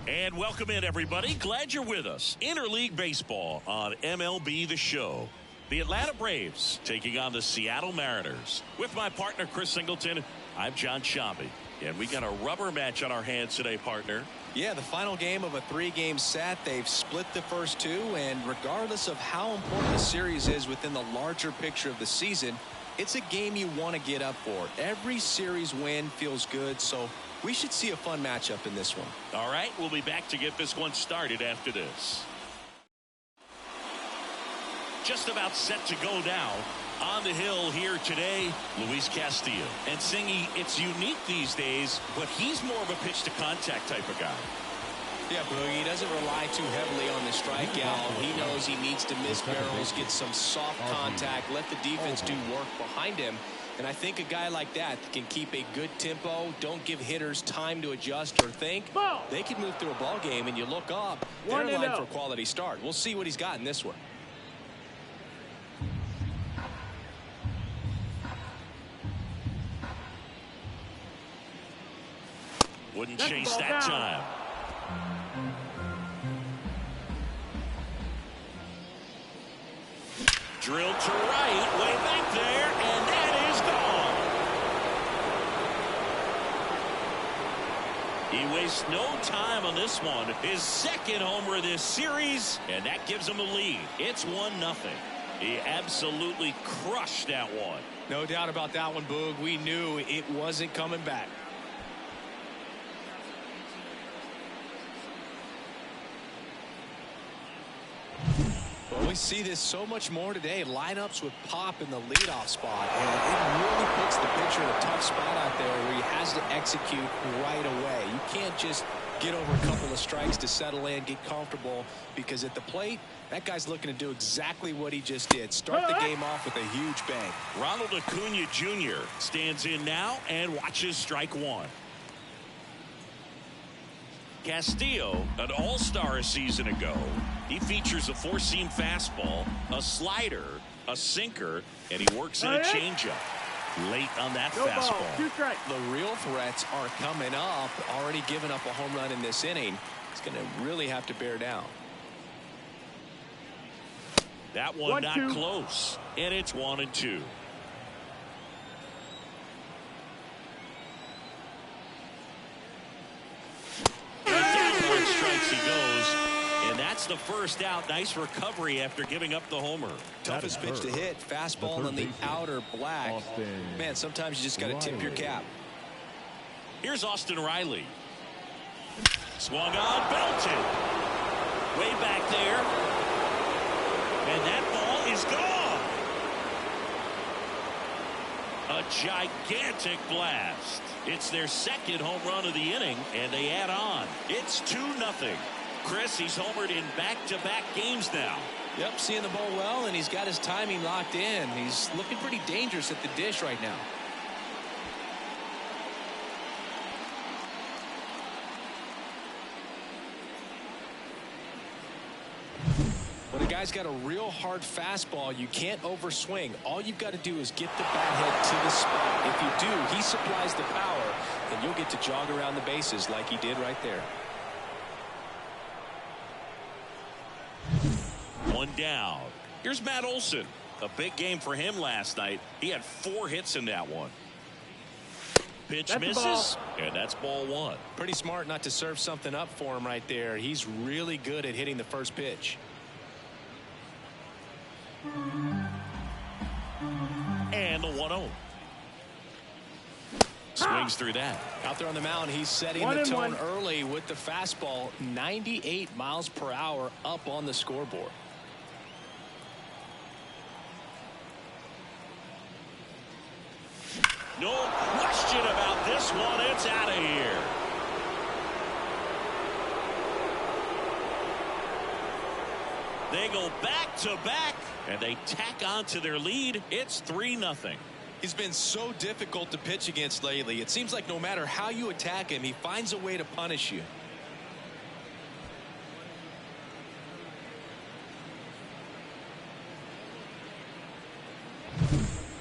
And welcome in, everybody. Glad you're with us. Interleague Baseball on MLB The Show. The Atlanta Braves taking on the Seattle Mariners. With my partner, Chris Singleton, I'm John Shabby. And we got a rubber match on our hands today, partner. Yeah, the final game of a three-game set. They've split the first two, and regardless of how important the series is within the larger picture of the season, it's a game you want to get up for. Every series win feels good, so we should see a fun matchup in this one. All right, we'll be back to get this one started after this. Just about set to go now. On the hill here today, Luis Castillo. And Singy, it's unique these days, but he's more of a pitch-to-contact type of guy. Yeah, Boogie, he doesn't rely too heavily on the strikeout. He knows he needs to miss barrels, get some soft contact, let the defense do work behind him. And I think a guy like that can keep a good tempo, don't give hitters time to adjust or think. They can move through a ball game, and you look up, they're in line for a quality start. We'll see what he's got in this one. Wouldn't chase that time. Drilled to right, way back there, and that is gone. He wastes no time on this one. His second homer this series, and that gives him a lead. It's 1-0. He absolutely crushed that one. No doubt about that one, Boog. We knew it wasn't coming back. We see this so much more today. Lineups with pop in the leadoff spot, and it really puts the pitcher in a tough spot out there where he has to execute right away. You can't just get over a couple of strikes to settle in, get comfortable, because at the plate, that guy's looking to do exactly what he just did. Start the game off with a huge bang. Ronald Acuna Jr. stands in now and watches strike one. Castillo, an all-star a season ago. He features a four-seam fastball, a slider, a sinker, and he works in a changeup. Late on that fastball. The real threats are coming up. Already given up a home run in this inning. He's going to really have to bear down. That one not close, and it's 1-2. Strikes he goes, and that's the first out. Nice recovery after giving up the homer. Toughest pitch to hit, fastball on the outer black. Man, sometimes you just got to tip your cap. Here's Austin Riley. Swung on, belted. Way back there, and that ball is gone. A gigantic blast. It's their second home run of the inning, and they add on. It's 2-0. Chris, he's homered in back-to-back games now. Yep, seeing the ball well, and he's got his timing locked in. He's looking pretty dangerous at the dish right now. When a guy's got a real hard fastball, you can't overswing. All you've got to do is get the bat head to the spot. If you do, he supplies the power, and you'll get to jog around the bases like he did right there. One down. Here's Matt Olson. A big game for him last night. He had 4 hits in that one. Pitch misses, and that's ball one. Pretty smart not to serve something up for him right there. He's really good at hitting the first pitch. And the 1-0. Swings through that. Out there on the mound, he's setting the tone early with the fastball. 98 miles per hour up on the scoreboard. No question about this one. It's out of here. They go back-to-back, and they tack on to their lead. It's 3-0. He's been so difficult to pitch against lately. It seems like no matter how you attack him, he finds a way to punish you.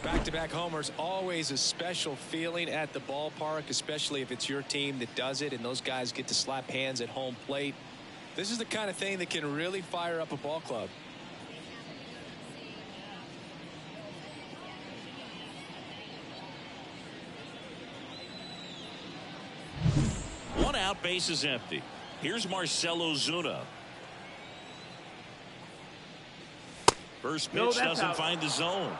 Back Back-to-back homers, always a special feeling at the ballpark, especially if it's your team that does it and those guys get to slap hands at home plate. This is the kind of thing that can really fire up a ball club. One out, base is empty. Here's Marcell Ozuna. First pitch doesn't find the zone.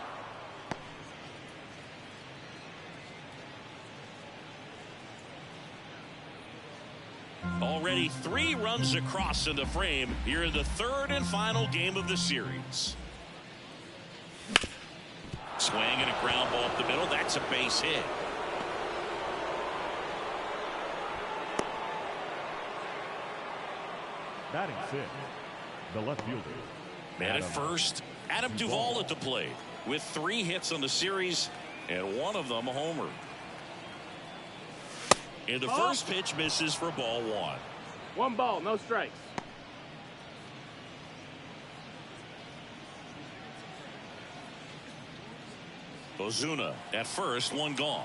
Already 3 runs across in the frame here in the 3rd and final game of the series. Swing and a ground ball up the middle. That's a base hit. Batting 6, the left fielder. Man at first, Adam Duvall at the plate with 3 hits on the series and 1 of them a homer. And the first pitch misses for ball 1. 1 ball, no strikes. Ozuna at first, 1 gone.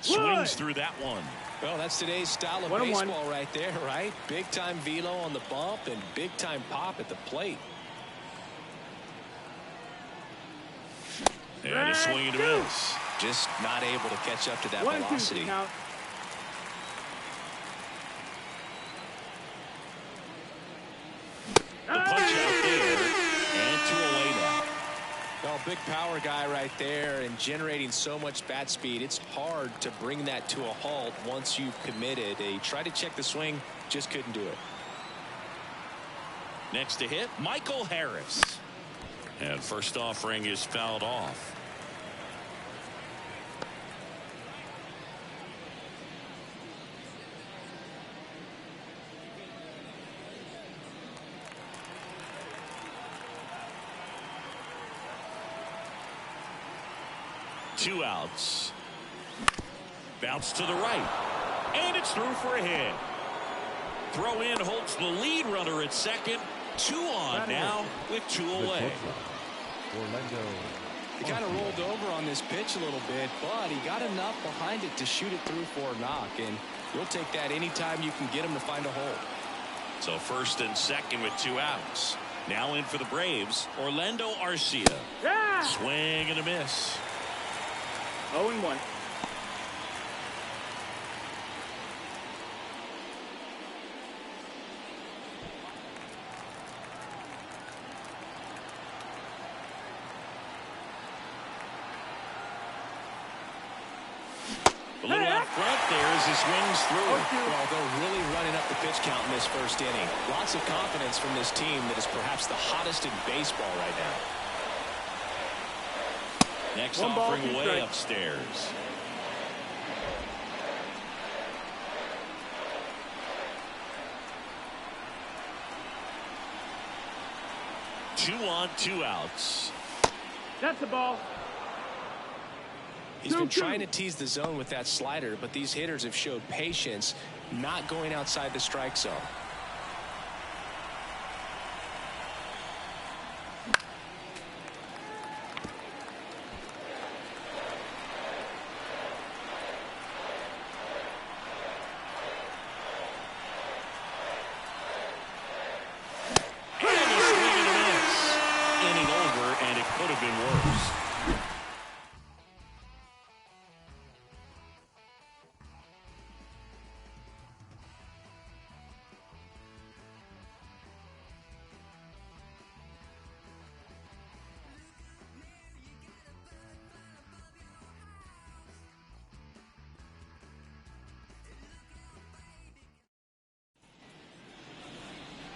Swings through that one. Well, that's today's style of baseball right there, right? Big time velo on the bump and big time pop at the plate. And a swing and a miss. Just not able to catch up to that velocity. The punch out there, and 2 away now. Well, big power guy right there and generating so much bat speed. It's hard to bring that to a halt once you've committed. He tried to check the swing, just couldn't do it. Next to hit, Michael Harris. And first offering is fouled off. Two outs. Bounce to the right. And it's through for a hit. Throw in holds the lead runner at second. 2 on now with 2 away. He kind of rolled over on this pitch a little bit, but he got enough behind it to shoot it through for a knock. And you'll take that anytime you can get him to find a hole. So first and second with 2 outs. Now in for the Braves, Orlando Arcia. Swing and a miss. 0-1. A little out front there as he swings through. Well, they're really running up the pitch count in this first inning. Lots of confidence from this team that is perhaps the hottest in baseball right now. Next offering way upstairs. Two on, 2 outs. That's the ball. He's been trying to tease the zone with that slider, but these hitters have showed patience, not going outside the strike zone.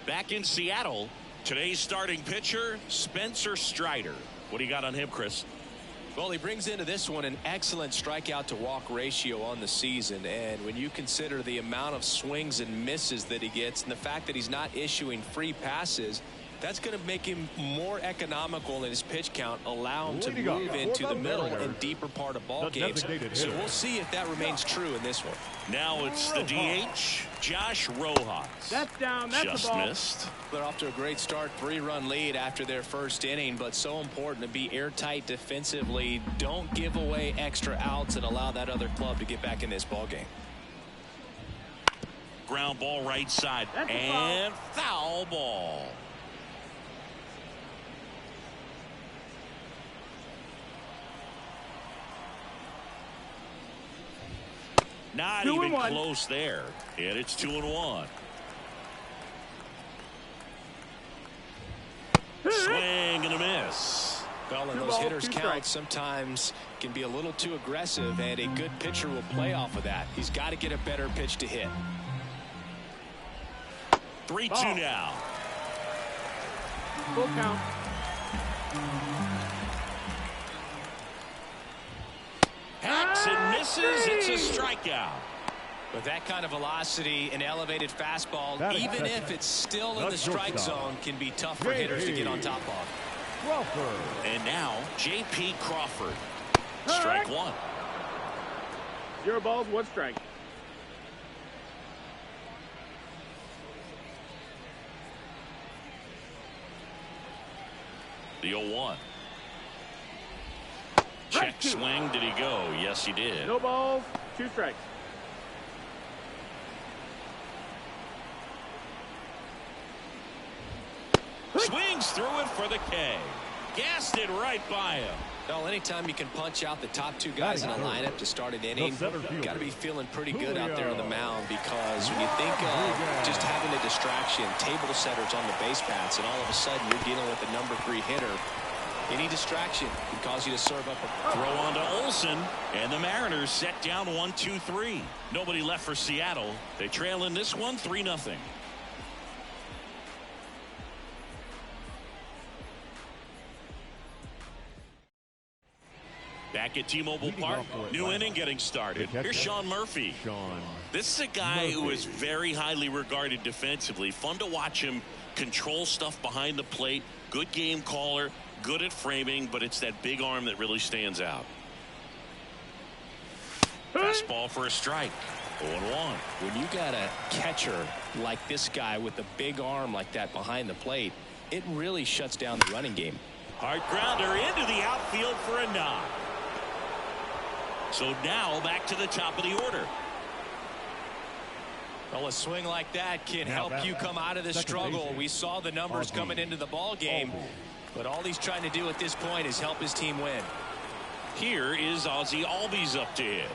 Back in Seattle, today's starting pitcher, Spencer Strider. What do you got on him, Chris? Well, he brings into this one an excellent strikeout to walk ratio on the season. And when you consider the amount of swings and misses that he gets and the fact that he's not issuing free passes, That's going to make him more economical in his pitch count, allow him to move into the middle and deeper part of ball games. So we'll see if that remains true in this one. Now it's the DH, Josh Rojas. That's down. That's Just the ball. missed. They're off to a great start, 3-run lead after their first inning, but so important to be airtight defensively. Don't give away extra outs and allow that other club to get back in this ball game. Ground ball right side. And foul ball. Not even close there. And it's 2-1. Swing and a miss. Well, and those hitters' counts sometimes can be a little too aggressive, and a good pitcher will play off of that. He's got to get a better pitch to hit. 3-2 now. Full count. Hacks and misses. It's a strikeout. With that kind of velocity, an elevated fastball, even if it's still in the strike zone, can be tough for hitters to get on top of. Crawford. And now, J.P. Crawford. Strike one. 0 balls, 1 strike. The 0-1. Check swing. Did he go? Yes, he did. No balls, 2 strikes. Swings through it for the K. Gassed it right by him. Well, anytime you can punch out the top 2 guys in a lineup to start an inning, got to be feeling pretty good out there on the mound, because when you think of just having a distraction, table setters on the base paths, and all of a sudden you're dealing with a number 3 hitter, any distraction can cause you to serve up a throw on to Olsen, and the Mariners set down 1-2-3. Nobody left for Seattle. They trail in this one 3-0. Back at T-Mobile Park, new inning getting started. Here's Sean Murphy. This is a guy who is very highly regarded defensively. Fun to watch him control stuff behind the plate. Good game caller, good at framing, but it's that big arm that really stands out. Fastball for a strike. 0-1. When you got a catcher like this guy with a big arm like that behind the plate, it really shuts down the running game. Hard grounder into the outfield for a knock. So now back to the top of the order. Well, a swing like that can help you come out of the struggle. We saw the numbers coming into the ball game, but all he's trying to do at this point is help his team win. Here is Ozzie Albies up to hit.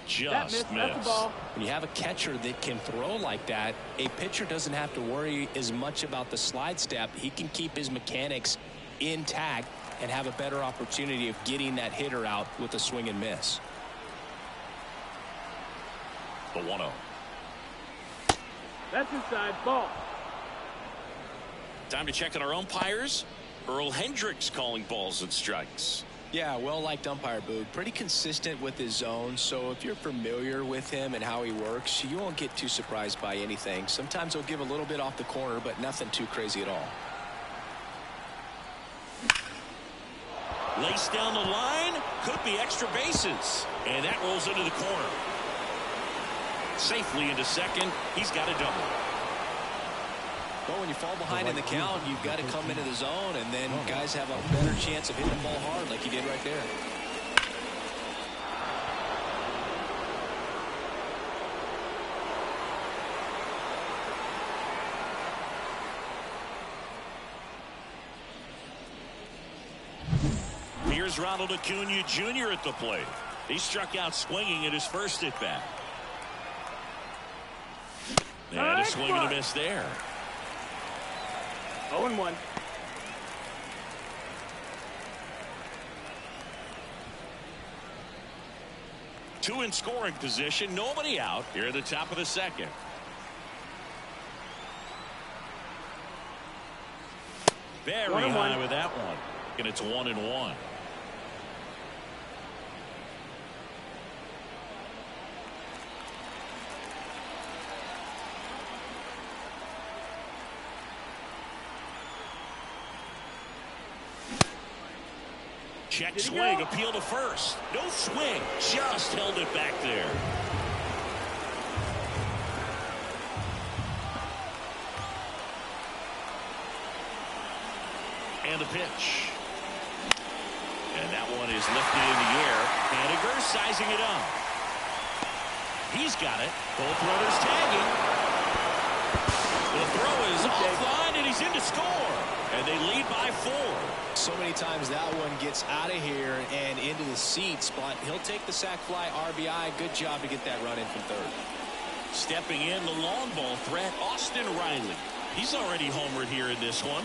Just missed. When you have a catcher that can throw like that, a pitcher doesn't have to worry as much about the slide step. He can keep his mechanics intact and have a better opportunity of getting that hitter out with a swing and miss. The 1-0. That's inside. Ball. Time to check on our umpires. Earl Hendricks calling balls and strikes. Yeah, well-liked umpire, Boog. Pretty consistent with his zone, so if you're familiar with him and how he works, you won't get too surprised by anything. Sometimes he'll give a little bit off the corner, but nothing too crazy at all. Lace down the line, could be extra bases, and that rolls into the corner. Safely into second. He's got a double. Well, when you fall behind in the count, you've got to come into the zone, and then guys have a better chance of hitting the ball hard like he did right there. Here's Ronald Acuna Jr. at the plate. He struck out swinging at his first at bat. And a swing and a miss there. 0-1. Two in scoring position, nobody out here at the top of the second. Very high with that one, and it's 1-1. Check Did he swing, go? appeal to first. No swing, just held it back there. And the pitch. And that one is lifted in the air. Haniger sizing it up. He's got it. Both runners tagging. The throw is offline, and he's in to score. And they lead by 4. So many times that one gets out of here and into the seats, but he'll take the sac fly RBI. Good job to get that run in from third. Stepping in, the long ball threat, Austin Riley. He's already homered here in this one.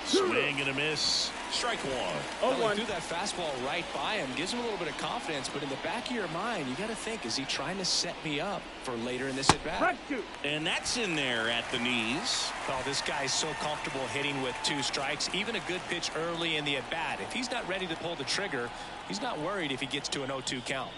Swing and a miss. Strike one. Well, he threw that fastball right by him. Gives him a little bit of confidence, but in the back of your mind, you got to think, is he trying to set me up for later in this at-bat? And that's in there at the knees. Oh, this guy's so comfortable hitting with 2 strikes. Even a good pitch early in the at-bat. If he's not ready to pull the trigger, he's not worried if he gets to an 0-2 count.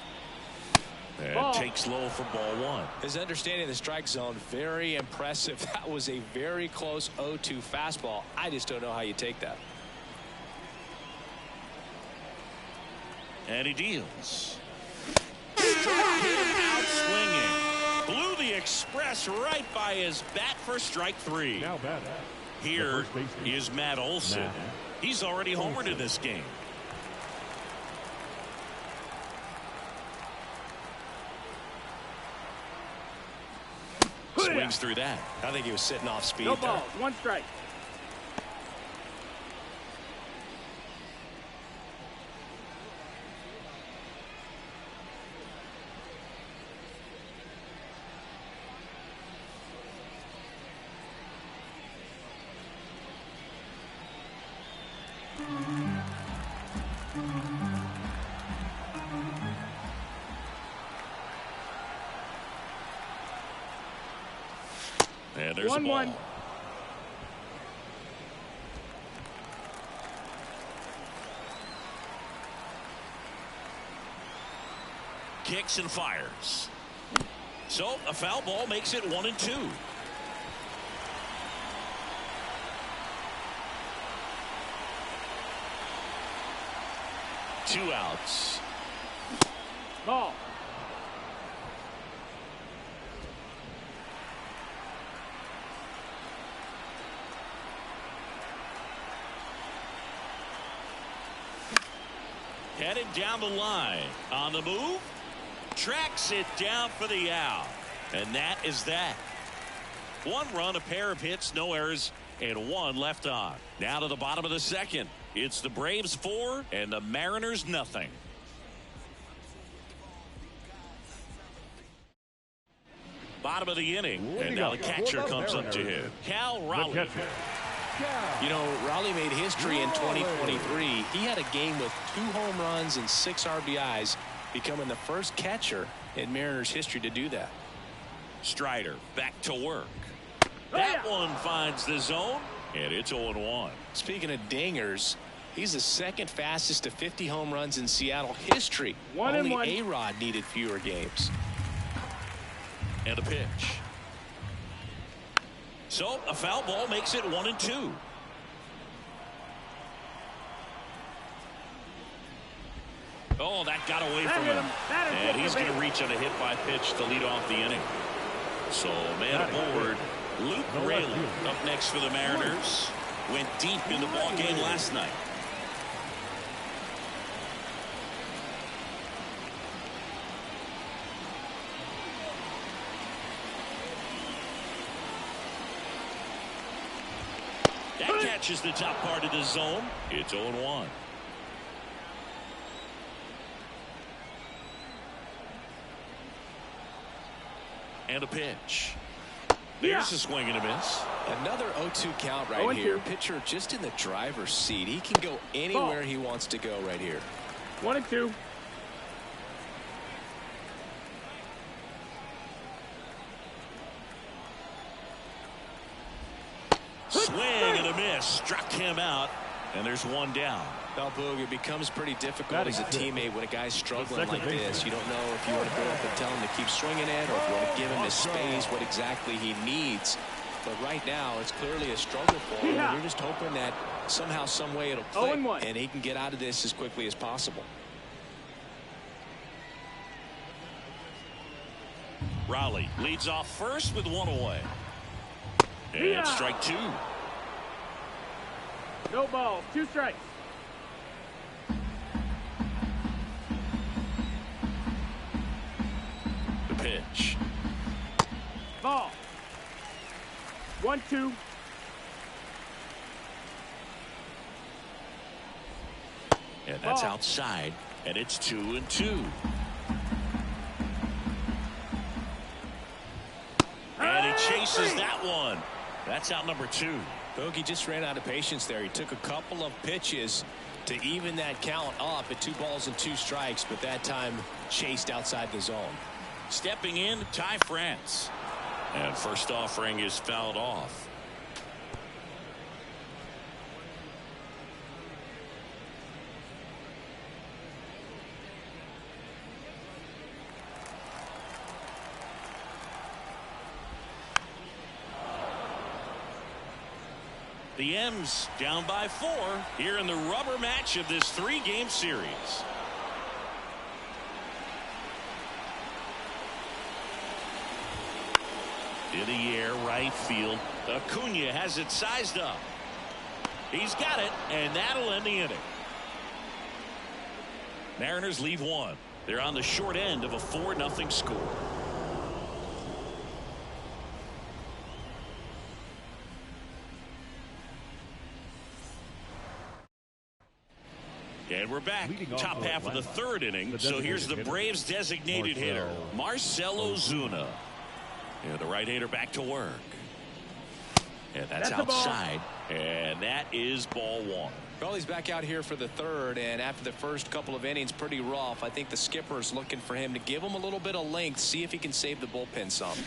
And takes low for ball 1. His understanding of the strike zone, very impressive. That was a very close 0-2 fastball. I just don't know how you take that. And he deals. Struck him out swinging. Blew the express right by his bat for strike 3. Now batting. Here is Matt Olson. He's already homered in this game. Swings through that. I think he was sitting off speed. No ball, 1 strike. And there's 1-1. a ball. Kicks and fires. So a foul ball makes it 1-2. Two outs. Ball. Headed down the line. On the move. Tracks it down for the out. And that is that. 1 run, a pair of hits, no errors, and 1 left on. Now to the bottom of the 2nd. It's the Braves 4 and the Mariners nothing. Bottom of the inning. And now the catcher comes up to hit. Cal Raleigh. You know, Raleigh made history in 2023. He had a game with 2 home runs and 6 RBIs, becoming the first catcher in Mariners history to do that. Strider back to work. That one finds the zone, and it's 0-1. Speaking of dingers, he's the 2nd fastest to 50 home runs in Seattle history. 1 and 1. Only A-Rod needed fewer games. And a pitch. So a foul ball makes it 1-2. Oh, that got away from him. And he's going to reach on a hit by pitch to lead off the inning. So man aboard. Luke Raley up next for the Mariners. Went deep in the ball game last night. That catches the top part of the zone. It's 0-1. And a pitch. There's a swing and a miss. Another 0-2 count right here. Pitcher just in the driver's seat. He can go anywhere he wants to go right here. 1-2. Swing and a miss. Struck him out. And there's 1 down. Now, Boog, it becomes pretty difficult as a teammate when a guy's struggling like this. You don't know if you want to go up and tell him to keep swinging it or if you want to give him his space, what exactly he needs. But right now, it's clearly a struggle for him. You're just hoping that somehow, some way it'll click, and he can get out of this as quickly as possible. Raleigh leads off first with one away. And strike two. No balls, 2 strikes. The pitch. Ball. 1-2. And that's outside, and it's 2-2. And he chases that one. That's out number 2. Bogey just ran out of patience there. He took a couple of pitches to even that count up at 2 balls and 2 strikes, but that time chased outside the zone. Stepping in, Ty France. And first offering is fouled off. The M's down by 4 here in the rubber match of this 3-game series. In the air, right field. Acuna has it sized up. He's got it, and that'll end the inning. Mariners leave 1. They're on the short end of a 4-0 score. And we're back. Top half of the 3rd inning. So here's the Braves designated hitter, Marcell Ozuna. And the right-hander back to work. And that's outside. And that is ball 1. Well, he's back out here for the 3rd, and after the first couple of innings, pretty rough. I think the skipper is looking for him to give him a little bit of length, see if he can save the bullpen some.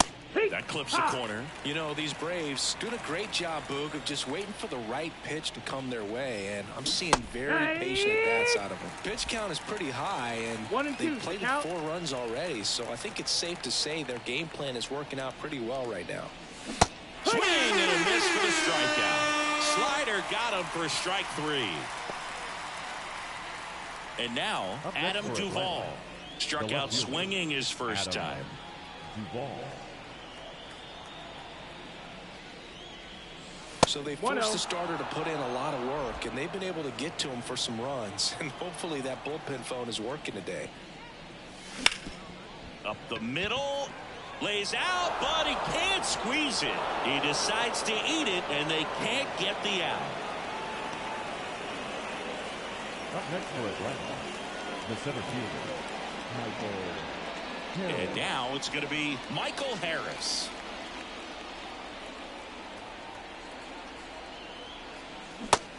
That clips the corner. You know, these Braves doing a great job, Boog, of just waiting for the right pitch to come their way, and I'm seeing very patient at-bats out of them. Pitch count is pretty high, and they've played 4 runs already, so I think it's safe to say their game plan is working out pretty well right now. Swing and a miss for the strikeout. Slider got him for strike 3. And now, Adam Duvall. Struck out swinging his first time. Duvall. So they forced the starter to put in a lot of work, and they've been able to get to him for some runs. And hopefully that bullpen phone is working today. Up the middle. Lays out, but he can't squeeze it. He decides to eat it, and they can't get the out. Up next for Atlanta, the center fielder, Michael Harris. And now it's going to be Michael Harris.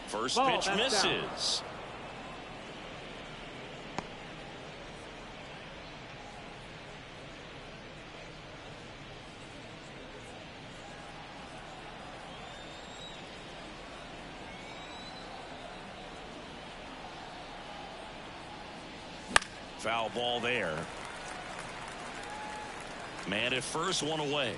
First pitch misses. Foul ball there. Man at first, 1 away.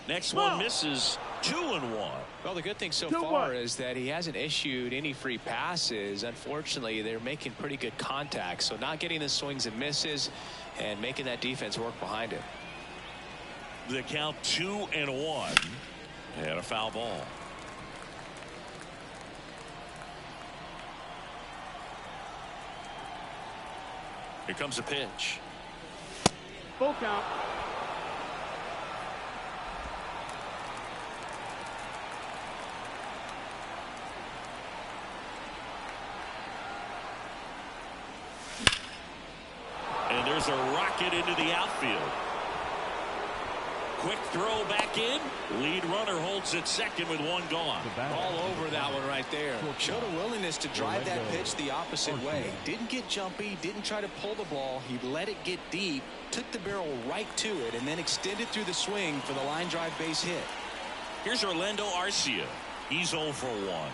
Next one misses. 2-1. Well, the good thing so far is that he hasn't issued any free passes. Unfortunately, they're making pretty good contact, so not getting the swings and misses and making that defense work behind it. The count 2-1 and a foul ball. Here comes a pitch. Full count. And there's a rocket into the outfield. Quick throw back in. Lead runner holds at second with 1 gone. All over that one right there. Showed a willingness to drive that pitch the opposite way. Didn't get jumpy, didn't try to pull the ball. He let it get deep, took the barrel right to it, and then extended through the swing for the line drive base hit. Here's Orlando Arcia. He's 0 for 1.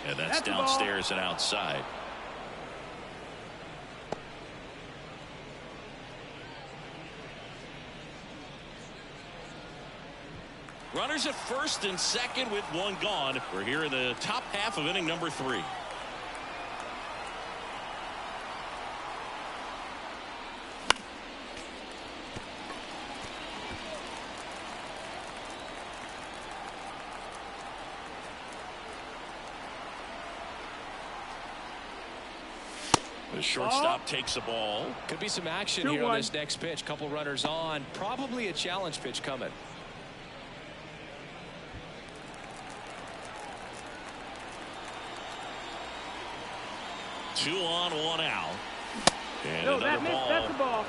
And that's downstairs and outside. Runners at first and second with one gone. We're here in the top half of inning number 3. The shortstop takes a ball. Could be some action here on this next pitch. Couple runners on. Probably a challenge pitch coming. 2 on, 1 out. And No, another ball. that's the ball.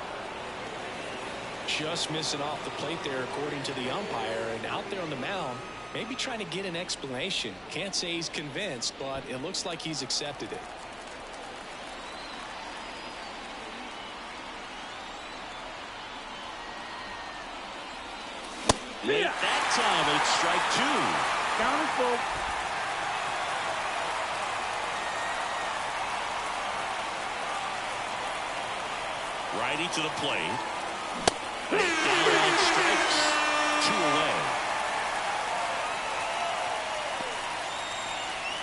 Just missing off the plate there, according to the umpire. And out there on the mound, maybe trying to get an explanation. Can't say he's convinced, but it looks like he's accepted it. Late that time, it's strike 2. Count is full. Righty to the plate. Down on strikes. 2 away.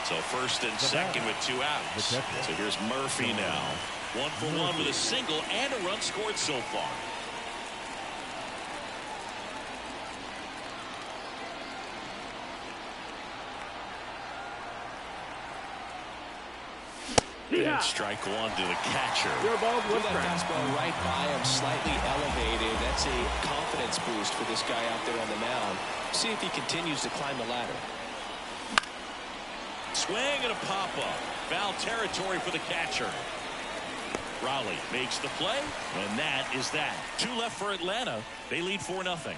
So first and second with 2 outs. So here's Murphy now. 1 for 1 with a single and a run scored so far. And strike 1 to the catcher. Your ball was that fastball right by him, slightly elevated. That's a confidence boost for this guy out there on the mound. See if he continues to climb the ladder. Swing and a pop-up. Foul territory for the catcher. Raleigh makes the play, and that is that. 2 left for Atlanta. They lead 4-0.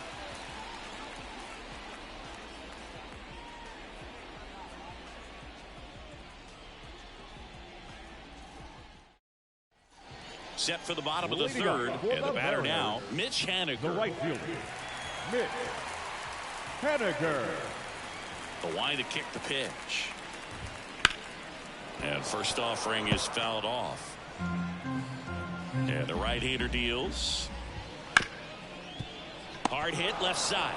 Set for the bottom of the third, and the batter now, Mitch Haniger. The right fielder, Mitch Haniger. The line to kick the pitch. And first offering is fouled off. And the right-hander deals. Hard hit left side.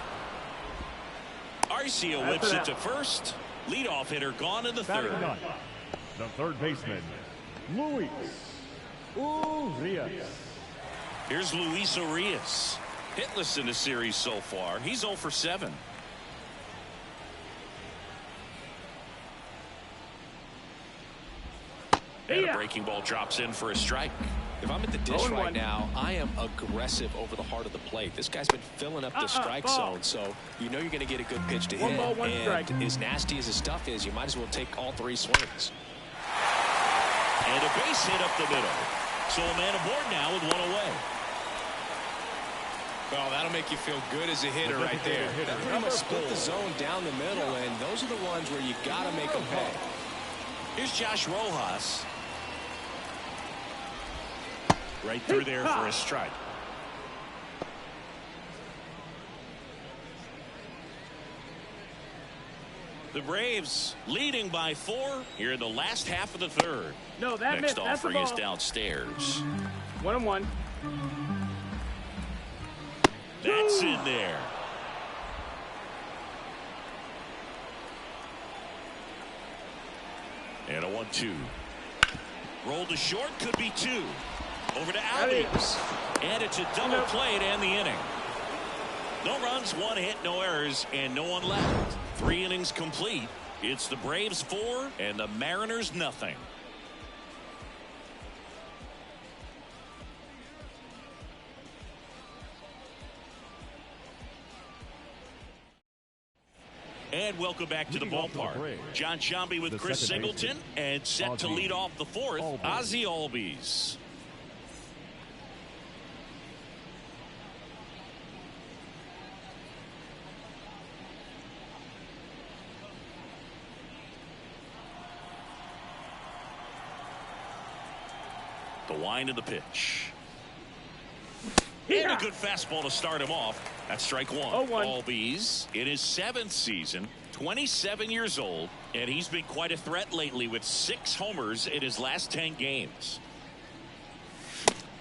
Arcia whips it to first. Leadoff hitter gone in the third. The third baseman, Luis Urias. Here's Luis Urias. Hitless in the series so far. He's 0 for 7. And a breaking ball drops in for a strike. If I'm at the dish right now, I am aggressive over the heart of the plate. This guy's been filling up the strike zone, so you know you're going to get a good pitch to hit. And as nasty as his stuff is, you might as well take all 3 swings. And a base hit up the middle. So a man aboard now with 1 away. Well, that'll make you feel good as a hitter right there. That pretty much split the zone down the middle, and those are the ones where you got to make them pay. Here's Josh Rojas. Right through there for a strike. The Braves leading by 4 here in the last half of the third. No, that Next offering is downstairs. 1-1. That's in there. And a 1-2. Rolled to short, could be 2. Over to Albies. And it's a double play to end the inning. No runs, 1 hit, no errors, and no one left. 3 innings complete. It's the Braves 4 and the Mariners nothing. And welcome back to the ballpark. John Sciambi with Chris Singleton, and set to lead off the 4th, Ozzie Albies. The wind of the pitch. And a good fastball to start him off. That's strike 1. Albies in his 7th season, 27 years old, and he's been quite a threat lately with 6 homers in his last 10 games.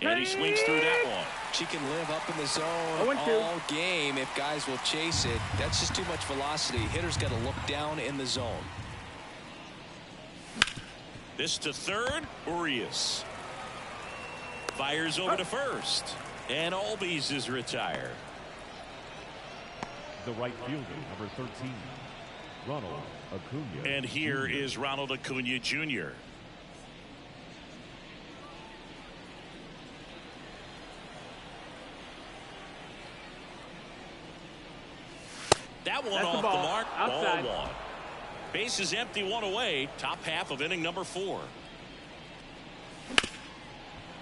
And he swings through that one. She can live up in the zone 0-2. all game if guys will chase it. That's just too much velocity. Hitter's got to look down in the zone. This to third. Urias fires over to first. And Albies is retired. The right fielder, number 13, Ronald Acuna. And here Jr. is Ronald Acuna Jr. That one off the mark. Outside. Ball one. Base is empty, one away. Top half of inning number 4.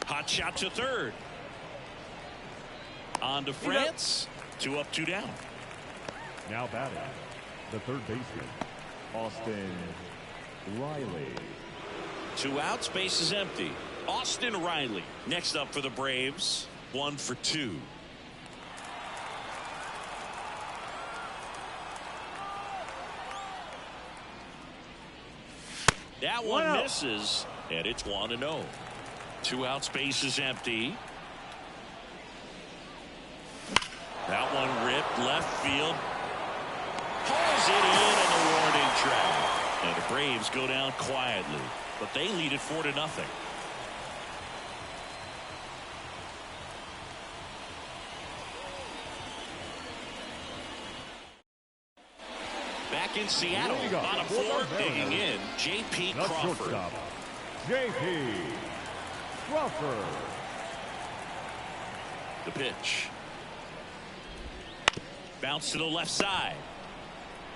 Hot shot to third. On to France. 2 up, 2 down. Now batting, the third baseman, Austin Riley. 2 outs, base is empty. Austin Riley next up for the Braves. 1 for 2. That one misses, and it's 1-0. 2 outs, base is empty. That one ripped left field. Pulls it in on the warning track. And the Braves go down quietly, but they lead it 4-0. Back in Seattle, bottom 4, digging in, J.P. Crawford. J.P. Crawford. The pitch. Bounce to the left side.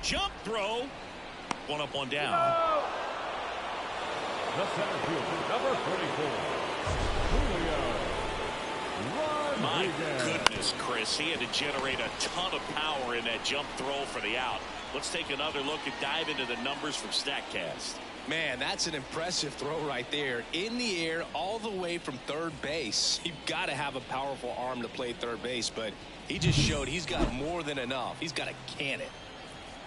Jump throw. 1 up, 1 down. The center fielder, number 34, Julio My Rodriguez. goodness, Chris. He had to generate a ton of power in that jump throw for the out. Let's take another look and dive into the numbers from StatCast. Man, that's an impressive throw right there. In the air, all the way from third base. You've got to have a powerful arm to play third base, but he just showed he's got more than enough. He's got to can it.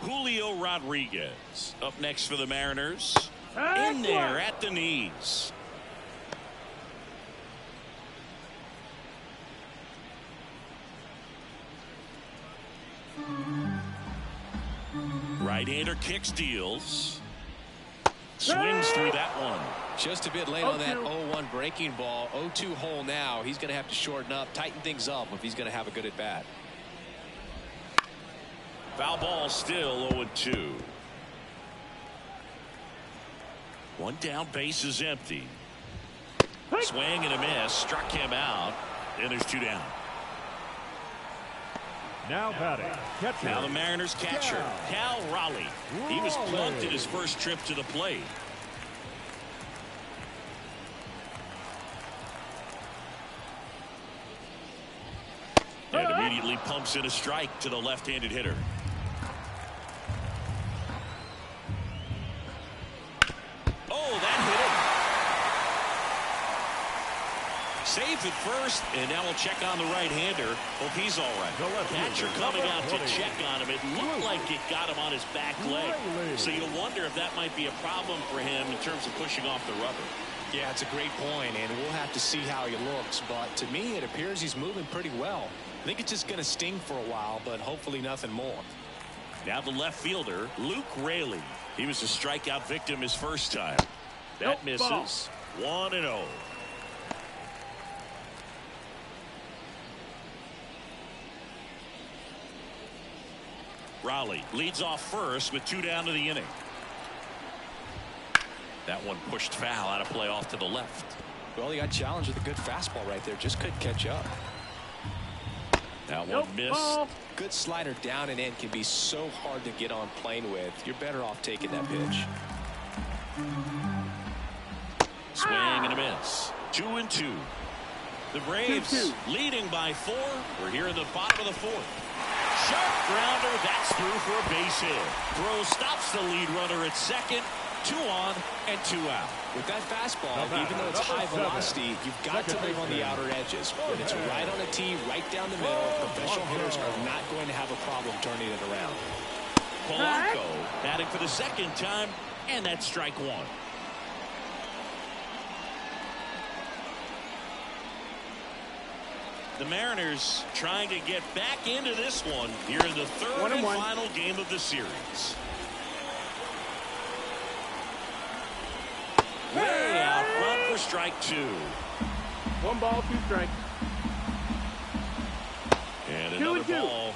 Julio Rodriguez up next for the Mariners. In there at the knees. Right-hander kicks, deals. Swings through that one. Just a bit late on that 0-1 breaking ball. 0-2 hole now. He's going to have to shorten up, tighten things up if he's going to have a good at bat. Foul ball still 0-2. 1 down, base is empty. Swing and a miss, struck him out, and there's 2 down. Now batting, catcher. Now the Mariners catcher, Cal Raleigh. He was plunked at his first trip to the plate. And immediately pumps in a strike to the left-handed hitter. Oh, that hit him. Safe at first, and now we'll check on the right-hander. Hope he's all right. Catcher coming out to check on him. It looked like it got him on his back leg. So you wonder if that might be a problem for him in terms of pushing off the rubber. Yeah, it's a great point, and we'll have to see how he looks. But to me, it appears he's moving pretty well. I think it's just going to sting for a while, but hopefully nothing more. Now the left fielder, Luke Raley. He was a strikeout victim his first time. That misses. 1-0. Raleigh leads off first with 2 down to the inning. That one pushed foul out of play off to the left. Well, he got challenged with a good fastball right there. Just couldn't catch up. That one missed. Good slider down and in can be so hard to get on plane with. You're better off taking that pitch. Swing and a miss. 2-2. The Braves leading by 4. We're here in the bottom of the 4th. Sharp grounder. That's through for a base hit. Throw stops the lead runner at second. 2 on and 2 out. With that fastball, even though it's high velocity, you've got to live on the outer edges. When it's right on a tee, right down the middle, professional hitters are not going to have a problem turning it around. Polanco batting for the second time, and that's strike 1. The Mariners trying to get back into this one here in the third and final game of the series. Way out front for strike two. 1 ball, 2 strikes. And another ball.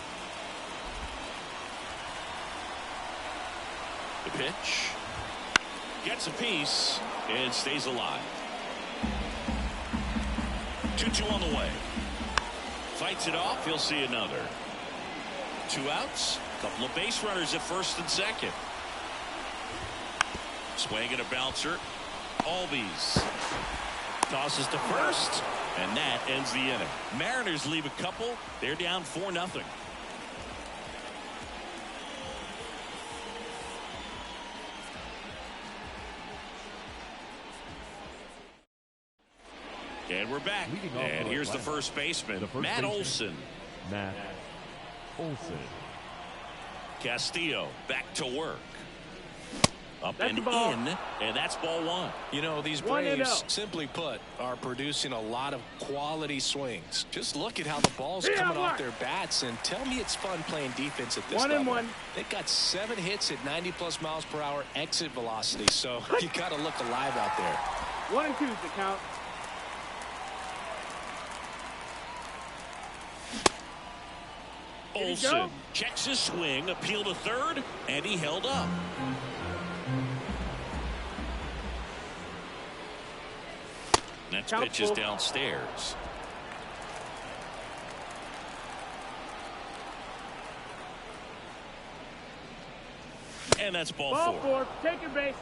The pitch. Gets a piece and stays alive. 2-2 on the way. Fights it off. He'll see another. 2 outs. Couple of base runners at first and second. Swing and a bouncer. Albies tosses to first, and that ends the inning. Mariners leave a couple. They're down 4-0. And we're back. And here's the first baseman, Matt Olson. Matt Olson. Castillo back to work. Up and in, and that's ball 1. You know, these Braves, simply put, are producing a lot of quality swings. Just look at how the ball's coming off their bats, and tell me it's fun playing defense at this level. They've got 7 hits at 90+ miles per hour exit velocity, so you got to look alive out there. 1 and 2 is the count. Olson checks his swing, appeal to third, and he held up. Next pitch is downstairs. And that's ball 4. Take your base.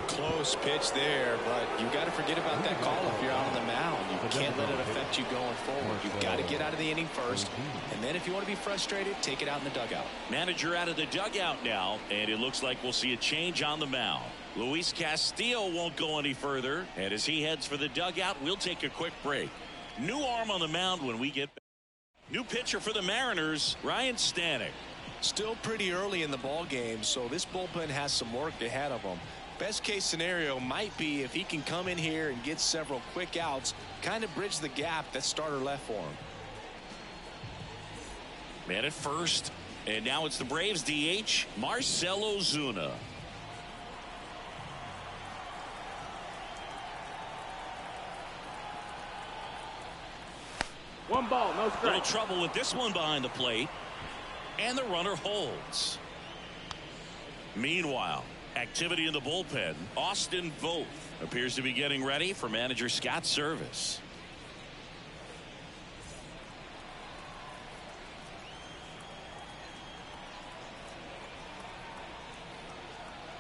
Close pitch there, but you got to forget about that call if you're out on the mound. You can't let it affect you going forward. You've got to get out of the inning first, and then if you want to be frustrated, take it out in the dugout. Manager out of the dugout now, and it looks like we'll see a change on the mound. Luis Castillo won't go any further, and as he heads for the dugout, we'll take a quick break. New arm on the mound when we get back. New pitcher for the Mariners, Ryan Stanek. Still pretty early in the ball game, so this bullpen has some work ahead of them. Best case scenario might be if he can come in here and get several quick outs, kind of bridge the gap that starter left for him. Man at first, and now it's the Braves DH, Marcell Ozuna. One ball, no strike. Little trouble with this one behind the plate, and the runner holds. Meanwhile, activity in the bullpen. Austin Voth appears to be getting ready for manager Scott's service.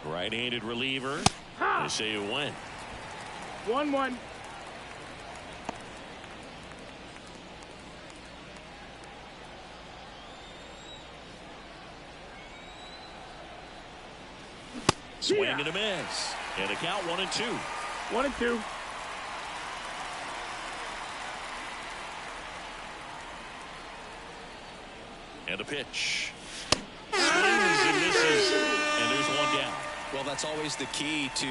Right-handed reliever. They say it went. 1-1. Swing and a miss. And a count 1-2. 1-2. And a pitch. Swings and misses. And there's one down. Well, that's always the key to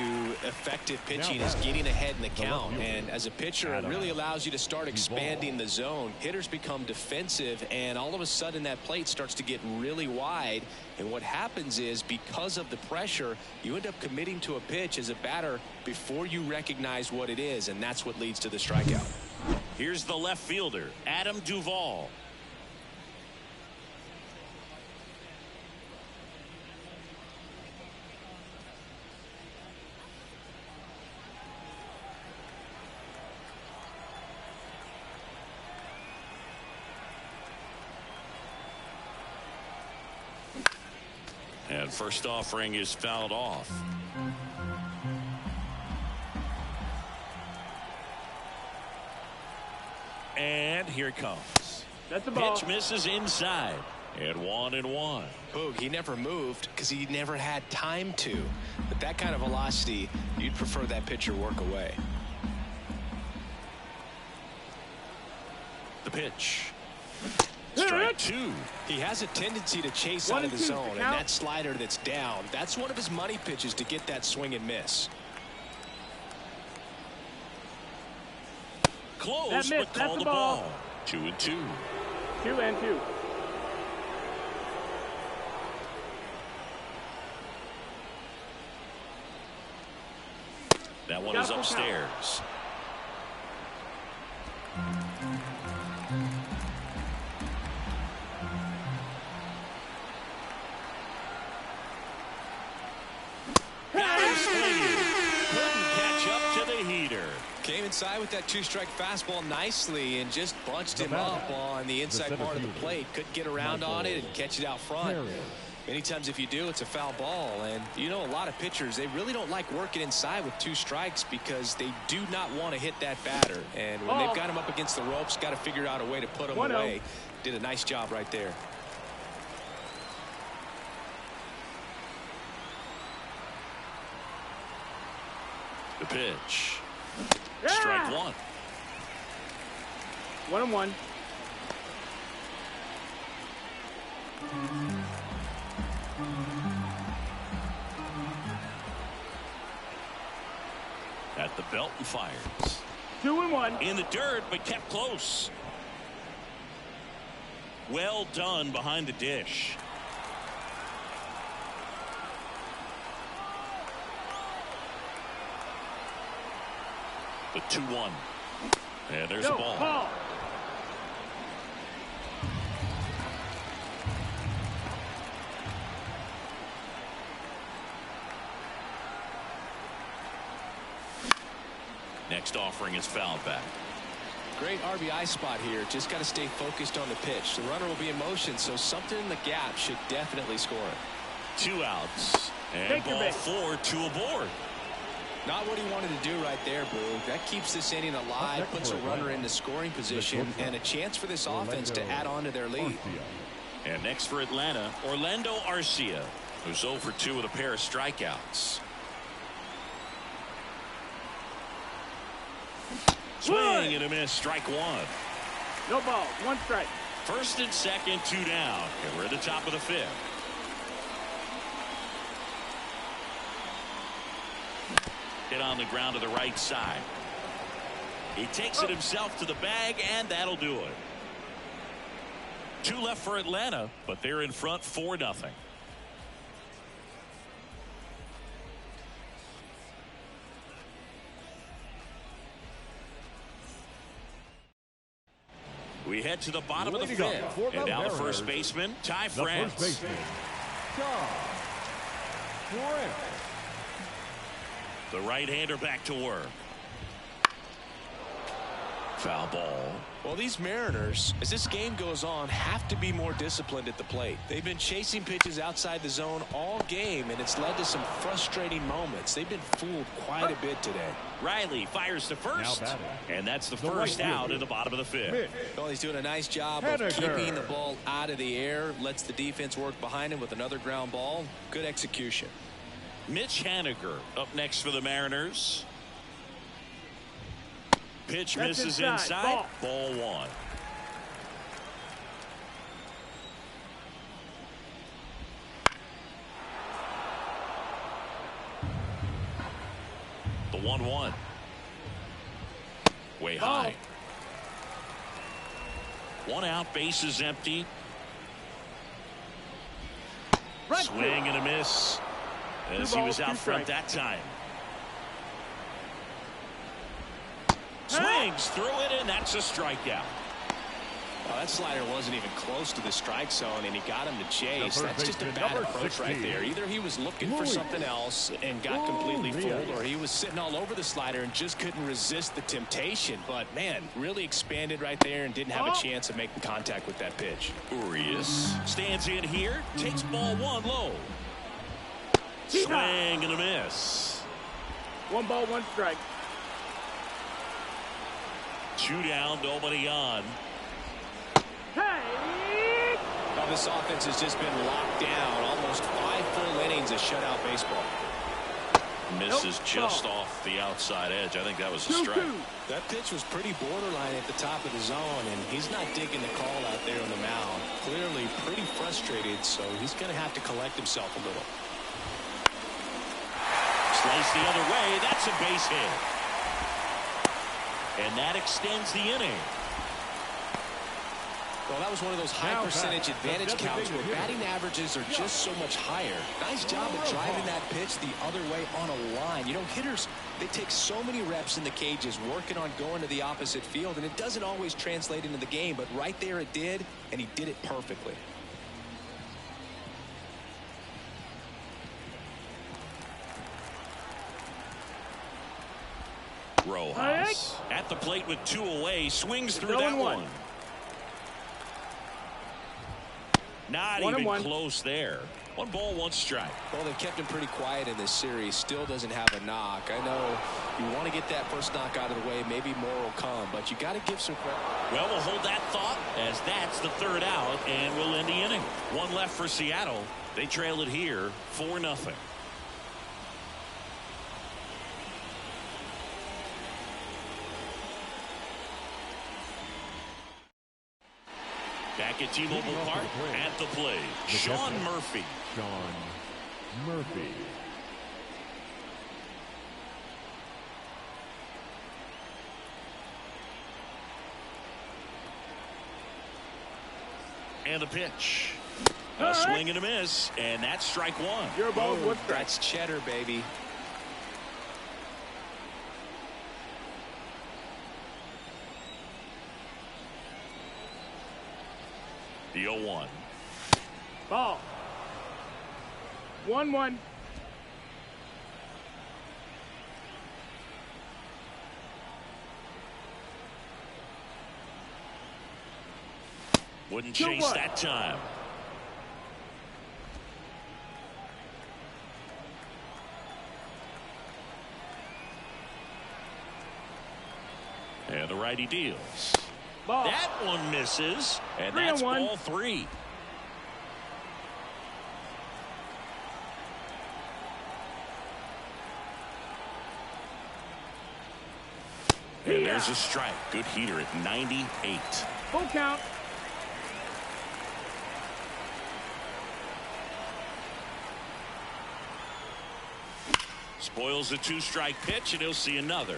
effective pitching is getting ahead in the count. And as a pitcher, it really allows you to start expanding the zone. Hitters become defensive, and all of a sudden that plate starts to get really wide. And what happens is, because of the pressure, you end up committing to a pitch as a batter before you recognize what it is, and that's what leads to the strikeout. Here's the left fielder, Adam Duvall. And first offering is fouled off. And here it comes. That's the ball. Pitch misses inside. And 1-1. Boog, he never moved because he never had time to. But that kind of velocity, you'd prefer that pitcher work away. The pitch. Strike 2. He has a tendency to chase out of the zone, and that slider that's down, that's one of his money pitches to get that swing and miss. close, That but missed. That's called the the ball. ball. 2-2. 2-2. That one is upstairs. Got him swinging. Couldn't catch up to the heater. Came inside with that two-strike fastball nicely and just bunched him up on the inside part of the plate. Couldn't get around on it and catch it out front. Many times if you do, it's a foul ball. And you know, a lot of pitchers, they really don't like working inside with two strikes because they do not want to hit that batter. And when they've got him up against the ropes, got to figure out a way to put him away. Did a nice job right there. The pitch. Strike one. 1-1. At the belt and fires. 2-1. In the dirt, but kept close. Well done behind the dish. The 2-1. And there's a ball. Next offering is fouled back. Great RBI spot here. Just got to stay focused on the pitch. The runner will be in motion, so something in the gap should definitely score it. 2 outs. And ball 4, 2 aboard. Not what he wanted to do right there, Boo. That keeps this inning alive, puts a runner in the scoring position, and a chance for this offense to add on to their lead. And next for Atlanta, Orlando Arcia, who's 0 for 2 with a pair of strikeouts. Swing and a miss, strike one. No ball, 1 strike. First and second, 2 down. And we're at the top of the 5th. Hit on the ground to the right side. He takes it himself to the bag, and that'll do it. 2 left for Atlanta, but they're in front 4-0. We head to the bottom of the 5th, and now the first baseman, Ty France. The first baseman, Ty France. The right-hander back to work. Foul ball. Well, these Mariners, as this game goes on, have to be more disciplined at the plate. They've been chasing pitches outside the zone all game, and it's led to some frustrating moments. They've been fooled quite a bit today. Riley fires to first, and that's the first out in the bottom of the 5th. Well, he's doing a nice job of keeping the ball out of the air, lets the defense work behind him with another ground ball. Good execution. Mitch Haniger up next for the Mariners. Pitch misses inside. Ball 1. The 1-1. Way high. 1 out, bases empty. Swing and a miss as he was out front that time. Swings through it, and that's a strikeout. Well, that slider wasn't even close to the strike zone, and he got him to chase. That's just a bad approach right there. Either he was looking for something else and got completely fooled, or he was sitting all over the slider and just couldn't resist the temptation. But, man, really expanded right there and didn't have a chance of making contact with that pitch. Urias stands in here, takes ball 1 low. Swing and a miss. 1 ball, 1 strike. 2 down, nobody on. Hey! Well, this offense has just been locked down. Almost 5 full innings of shutout baseball. Misses just off the outside edge. I think that was a strike. That pitch was pretty borderline at the top of the zone, and he's not digging the call out there on the mound. Clearly pretty frustrated, so he's going to have to collect himself a little. Slice the other way. That's a base hit. and that extends the inning. Well, that was one of those high percentage advantage counts where batting averages are just so much higher. Nice job of driving that pitch the other way on a line. You know, hitters, they take so many reps in the cages working on going to the opposite field, and it doesn't always translate into the game, but right there it did, and he did it perfectly. Rojas at the plate with 2 away, swings through that one. Not even close there. 1 ball, 1 strike. Well, they've kept him pretty quiet in this series. Still doesn't have a knock. I know you want to get that first knock out of the way. Maybe more will come, but you got to give some credit. Well, we'll hold that thought as that's the 3rd out, and we'll end the inning. 1 left for Seattle. They trail it here 4-0. Back at T-Mobile Park, at the plate, Sean Murphy. Sean Murphy. And the pitch. A swing and a miss, and that's strike 1. Your ball, what's strike? That's cheddar, baby. The 0-1. Ball. 1-1. Wouldn't chase that time. And the righty deals. Ball. That one misses, and that's ball 3. And there's a strike. Good heater at 98. Full count. Spoils the 2-strike pitch, and he'll see another.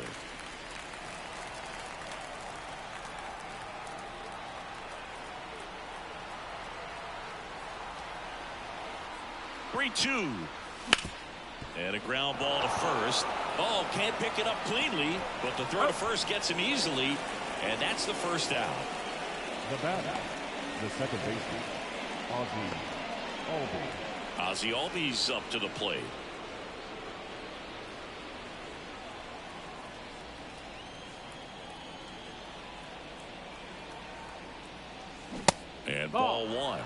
Two. And a ground ball to first. Oh, can't pick it up cleanly, but the throw to first gets him easily, and that's the 1st out. The batter, the second baseman, Ozzie Albies. Ozzie Albies up to the plate. And ball 1.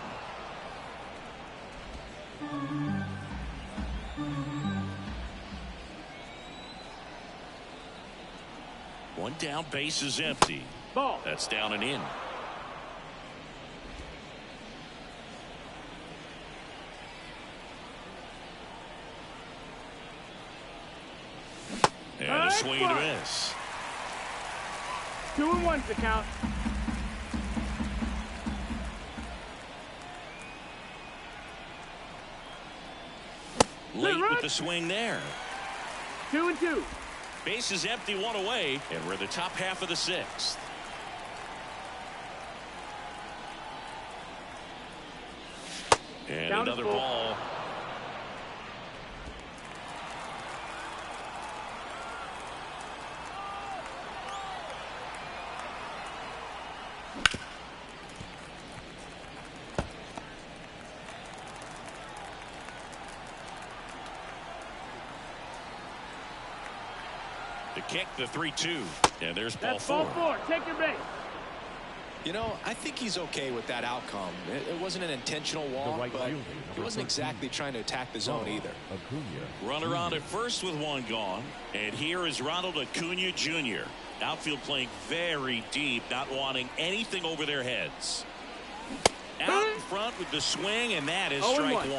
One down, base is empty. Ball. That's down and in. And a swing and a miss. 2-1's the count. Late with the swing there. 2-2. Base is empty, 1 away, and we're in the top half of the 6th. And Down another ball. The kick, the 3-2, and there's ball 4. Ball 4. Take your base. You know, I think he's okay with that outcome. It wasn't an intentional walk, but he wasn't exactly trying to attack the zone either. Runner on at first with 1 gone, and here is Ronald Acuna Jr. Outfield playing very deep, not wanting anything over their heads. Out in front with the swing, and that is strike 1.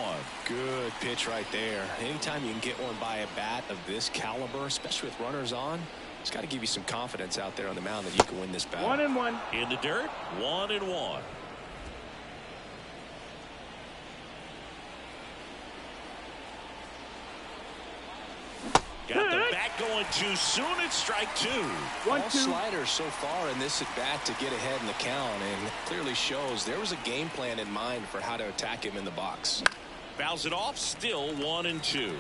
Good pitch right there. Anytime you can get one by a bat of this caliber, especially with runners on, it's got to give you some confidence out there on the mound that you can win this battle. 1-1. In the dirt, 1-1. Got the back Not going too soon. It's strike two. All sliders so far in this at bat to get ahead in the count, and clearly shows there was a game plan in mind for how to attack him in the box. Fouls it off. Still 1-2.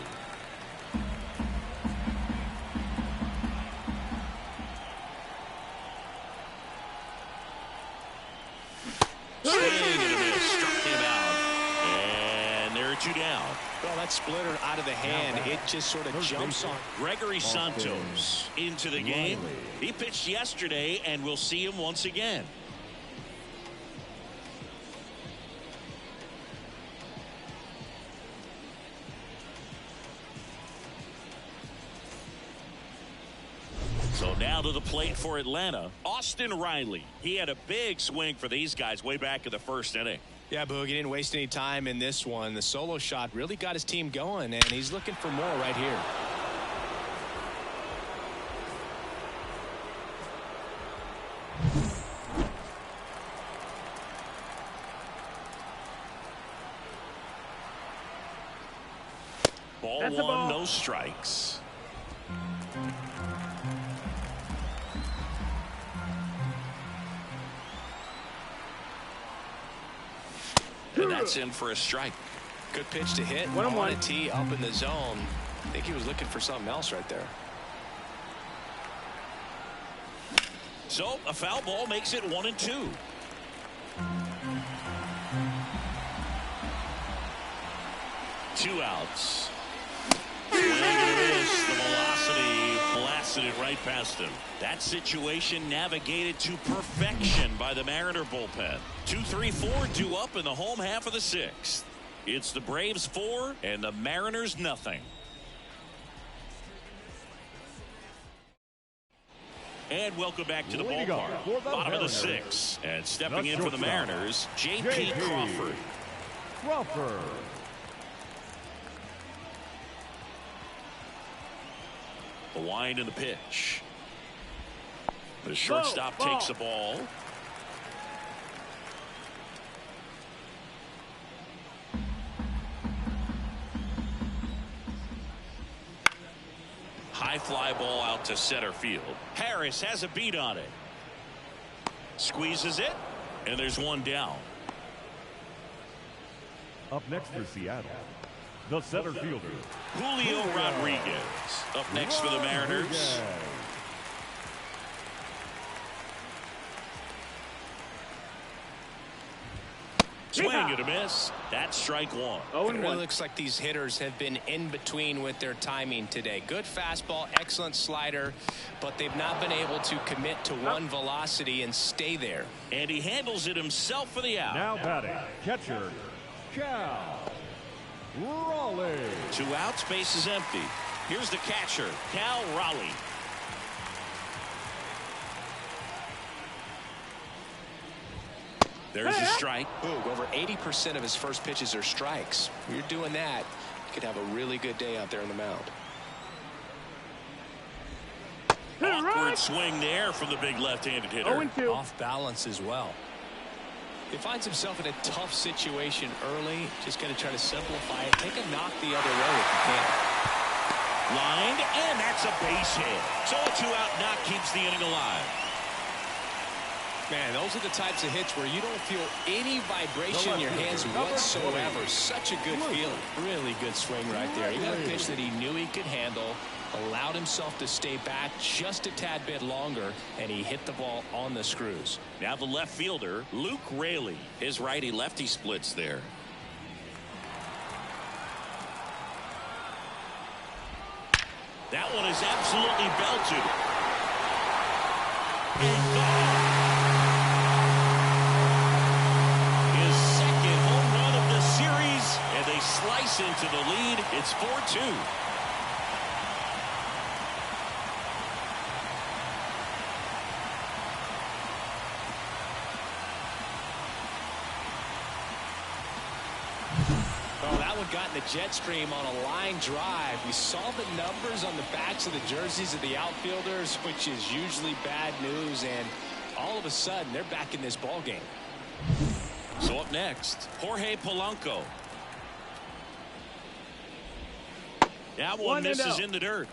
Two down. Well, that splitter out of the hand, it just sort of jumps on. Gregory Santos into the game. He pitched yesterday, and we'll see him once again. So now to the plate for Atlanta, Austin Riley. He had a big swing for these guys way back in the first inning. Yeah, Boog, he didn't waste any time in this one. The solo shot really got his team going, and he's looking for more right here. Ball one, no strikes. And that's in for a strike. Good pitch to hit. On a tee up in the zone. I think he was looking for something else right there. So a foul ball makes it 1-2. Two outs. Swing and a miss. The velocity blasted it right past him. That situation navigated to perfection by the Mariner bullpen. 2-3-4 due up in the home half of the sixth. It's the Braves 4 and the Mariners nothing. And welcome back to the ballpark. Bottom of the sixth. And stepping in for the Mariners, J.P. Crawford. The wind and the pitch. The shortstop takes the ball. High fly ball out to center field. Harris has a beat on it. Squeezes it, and there's one down. Up next for Seattle, the center fielder, Julio Rodriguez. Up next for the Mariners. Swing and a miss. That's strike one. It really looks like these hitters have been in between with their timing today. Good fastball, excellent slider, but they've not been able to commit to one velocity and stay there. And he handles it himself for the out. Now batting, catcher, Cal Raleigh. Two outs, base is empty. Here's the catcher, Cal Raleigh. There's a strike. Boog, over 80% of his first pitches are strikes. When you're doing that, you could have a really good day out there on the mound. Awkward swing there from the big left-handed hitter. Off balance as well. He finds himself in a tough situation early. Just going to try to simplify it. Take a knock the other way if you can. Lined, and that's a base hit. So a two-out knock keeps the inning alive. Man, those are the types of hits where you don't feel any vibration in your hands whatsoever. Such a good feeling. Really good swing right there. He got a pitch that he knew he could handle, allowed himself to stay back just a tad bit longer, and he hit the ball on the screws. Now the left fielder, Luke Raley. His righty-lefty splits there. That one is absolutely belted. And gone. Slice into the lead. It's 4-2. Well, that one got in the jet stream on a line drive. We saw the numbers on the backs of the jerseys of the outfielders, which is usually bad news, and all of a sudden they're back in this ball game. So up next, Jorge Polanco. That one misses in the dirt.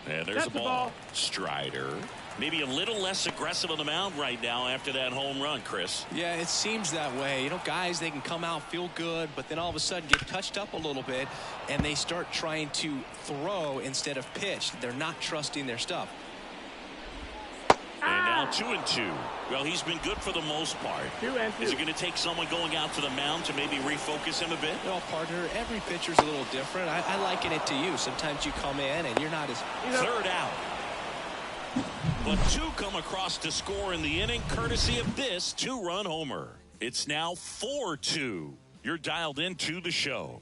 And there's the ball. Strider. Maybe a little less aggressive on the mound right now after that home run, Chris. Yeah, it seems that way. You know, guys, they can come out, feel good, but then all of a sudden get touched up a little bit, and they start trying to throw instead of pitch. They're not trusting their stuff. And now 2-2. Well, he's been good for the most part. 2-2. Is it going to take someone going out to the mound to maybe refocus him a bit? Well, partner, every pitcher's a little different. I liken it to you. Sometimes you come in and you're not as... Third out. But two come across to score in the inning, courtesy of this two-run homer. It's now 4-2. You're dialed into the show.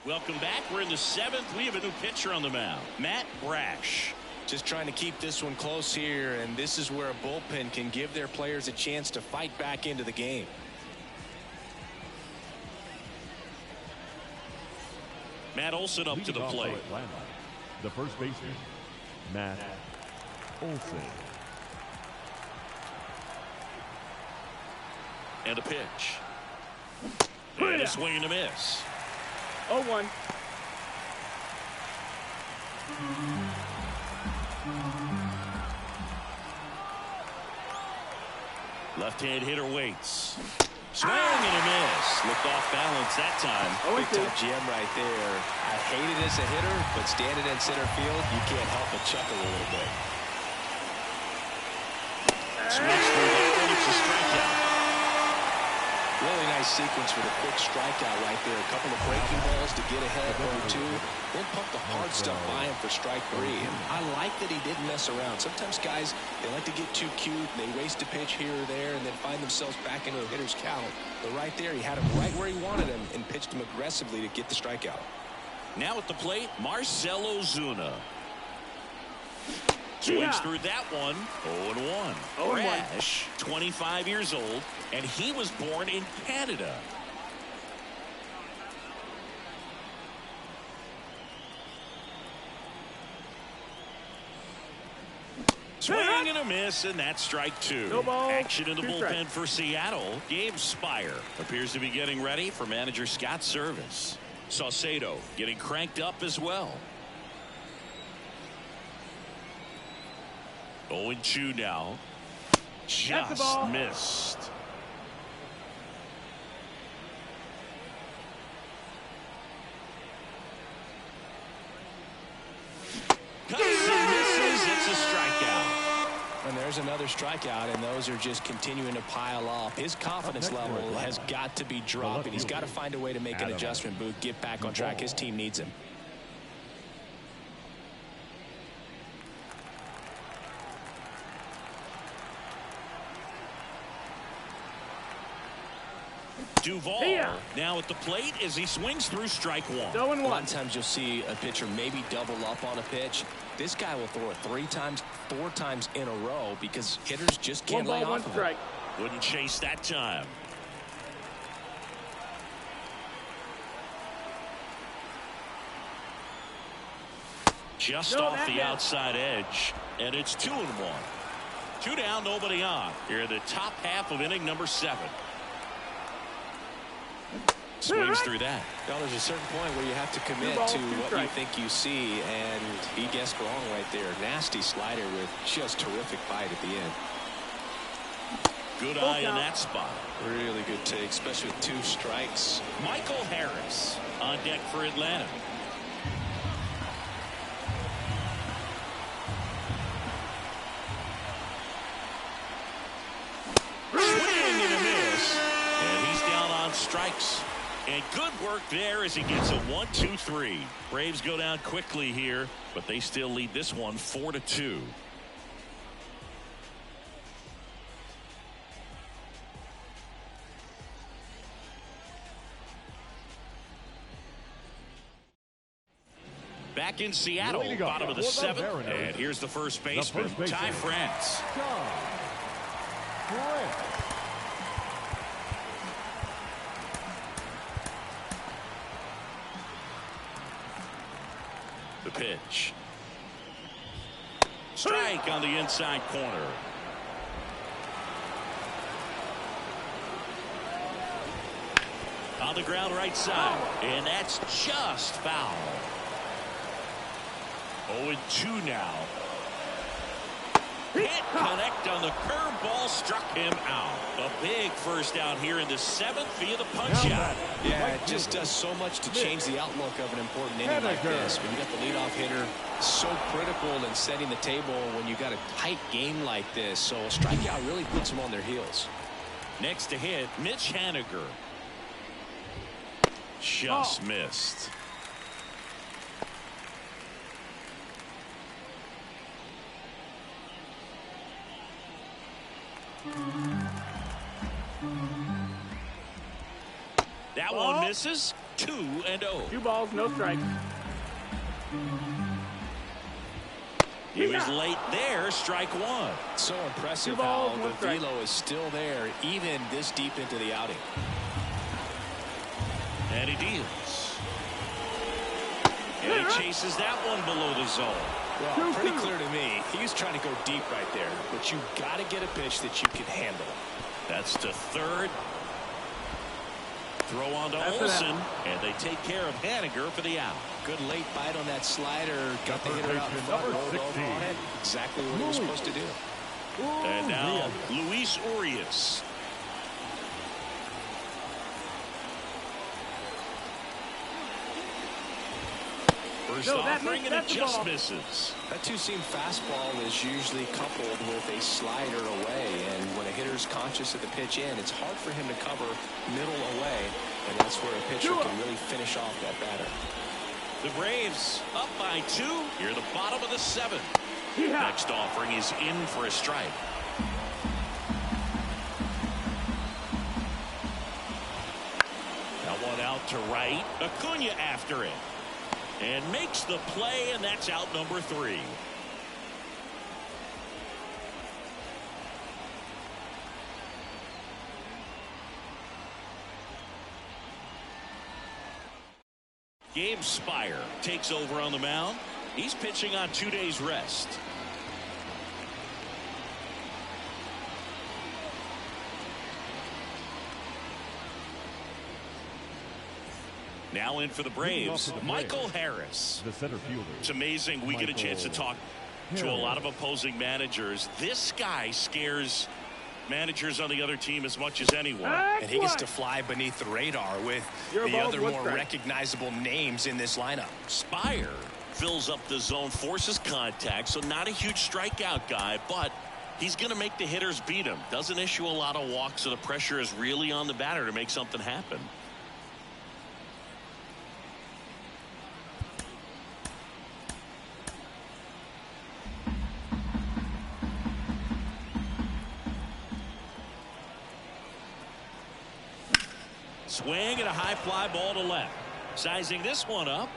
Welcome back. We're in the seventh. We have a new pitcher on the mound, Matt Brash. Just trying to keep this one close here, and this is where a bullpen can give their players a chance to fight back into the game. Matt Olson up to the plate. The first baseman, Matt Olson. And a pitch. And a swing and a miss. 0-1. Left-hand hitter waits. Swing and a miss. Looked off balance that time. Big time gem right there. I hate it as a hitter, but standing in center field, you can't help but chuckle a little bit. Swings through that one. It's a strikeout. Really nice sequence with a quick strikeout right there. A couple of breaking balls to get ahead, 0-2. Then pump the hard stuff by him for strike 3. And I like that he didn't mess around. Sometimes guys, they like to get too cute. And they waste a pitch here or there and then find themselves back into a hitter's count. But right there, he had him right where he wanted him and pitched him aggressively to get the strikeout. Now at the plate, Marcell Ozuna. Swings through that one. 0-1. Brash, 25 years old, and he was born in Canada. Swing and a miss, and that's strike 2. No ball, action in the 2 bullpen strikes. for Seattle. Gabe Spire appears to be getting ready for manager Scott's service. Saucedo getting cranked up as well. 0-2 now. Just missed. Cuts and misses. It's a strikeout. And there's another strikeout, and those are just continuing to pile up. His confidence level has got to be dropping. He's got to find a way to make an adjustment, Booth, get back on track. His team needs him. Duvall now at the plate as he swings through strike 1. A lot of times you'll see a pitcher maybe double up on a pitch. This guy will throw it 3 times, 4 times in a row because hitters just can't lay off of it. Wouldn't chase that time. Just off the outside edge, and it's 2-1. 2 down, nobody on. Here in the top half of inning number 7. Swings through that. Well, there's a certain point where you have to commit to what you think you see, and he guessed wrong right there. Nasty slider with just terrific bite at the end. Good eye in that spot. Really good take, especially with 2 strikes. Michael Harris on deck for Atlanta. Swing and a miss, and he's down on strikes. And good work there as he gets a 1-2-3. Braves go down quickly here, but they still lead this one 4-2. Back in Seattle, bottom of the 7th. And here's the first baseman, Ty France. The pitch. Strike on the inside corner. On on the ground right side. And that's just foul. 0-2 now. Can't connect on the curveball, struck him out. A big first out here in the 7th via the punch out. Yeah, it just does so much to change the outlook of an important inning like this. When you got the leadoff hitter, so critical in setting the table when you got a tight game like this. So a strikeout really puts them on their heels. Next to hit, Mitch Haniger. Just missed. That one misses. 2-0. 2 balls, no strikes. He was late there. Strike one. So impressive how the velo is still there even this deep into the outing. And he deals. And he chases that one below the zone. Well, pretty clear to me. He was trying to go deep right there, but you got to get a pitch that you can handle. That's to third. Throw on to Olsen, and they take care of Haniger for the out. Good late bite on that slider. Got the hitter out in front, rolled over on it. Exactly what he was supposed to do. And now Luis Urias. First offering, and it just misses. That two-seam fastball is usually coupled with a slider away, and when a hitter's conscious of the pitch in, it's hard for him to cover middle away, and that's where a pitcher can really finish off that batter. The Braves up by 2 here at the bottom of the 7th. Next offering is in for a strike. Now one out to right. Acuna after it. And makes the play, and that's out number 3. Gabe Spire takes over on the mound. He's pitching on 2 days rest. Now in for the Braves, Michael Harris. The center fielder. It's amazing we get a chance to talk to a lot of opposing managers. This guy scares managers on the other team as much as anyone. And he gets to fly beneath the radar with the other more recognizable names in this lineup. Spire fills up the zone, forces contact, so not a huge strikeout guy, but he's going to make the hitters beat him. Doesn't issue a lot of walks, so the pressure is really on the batter to make something happen. Swing and a high fly ball to left. Sizing this one up.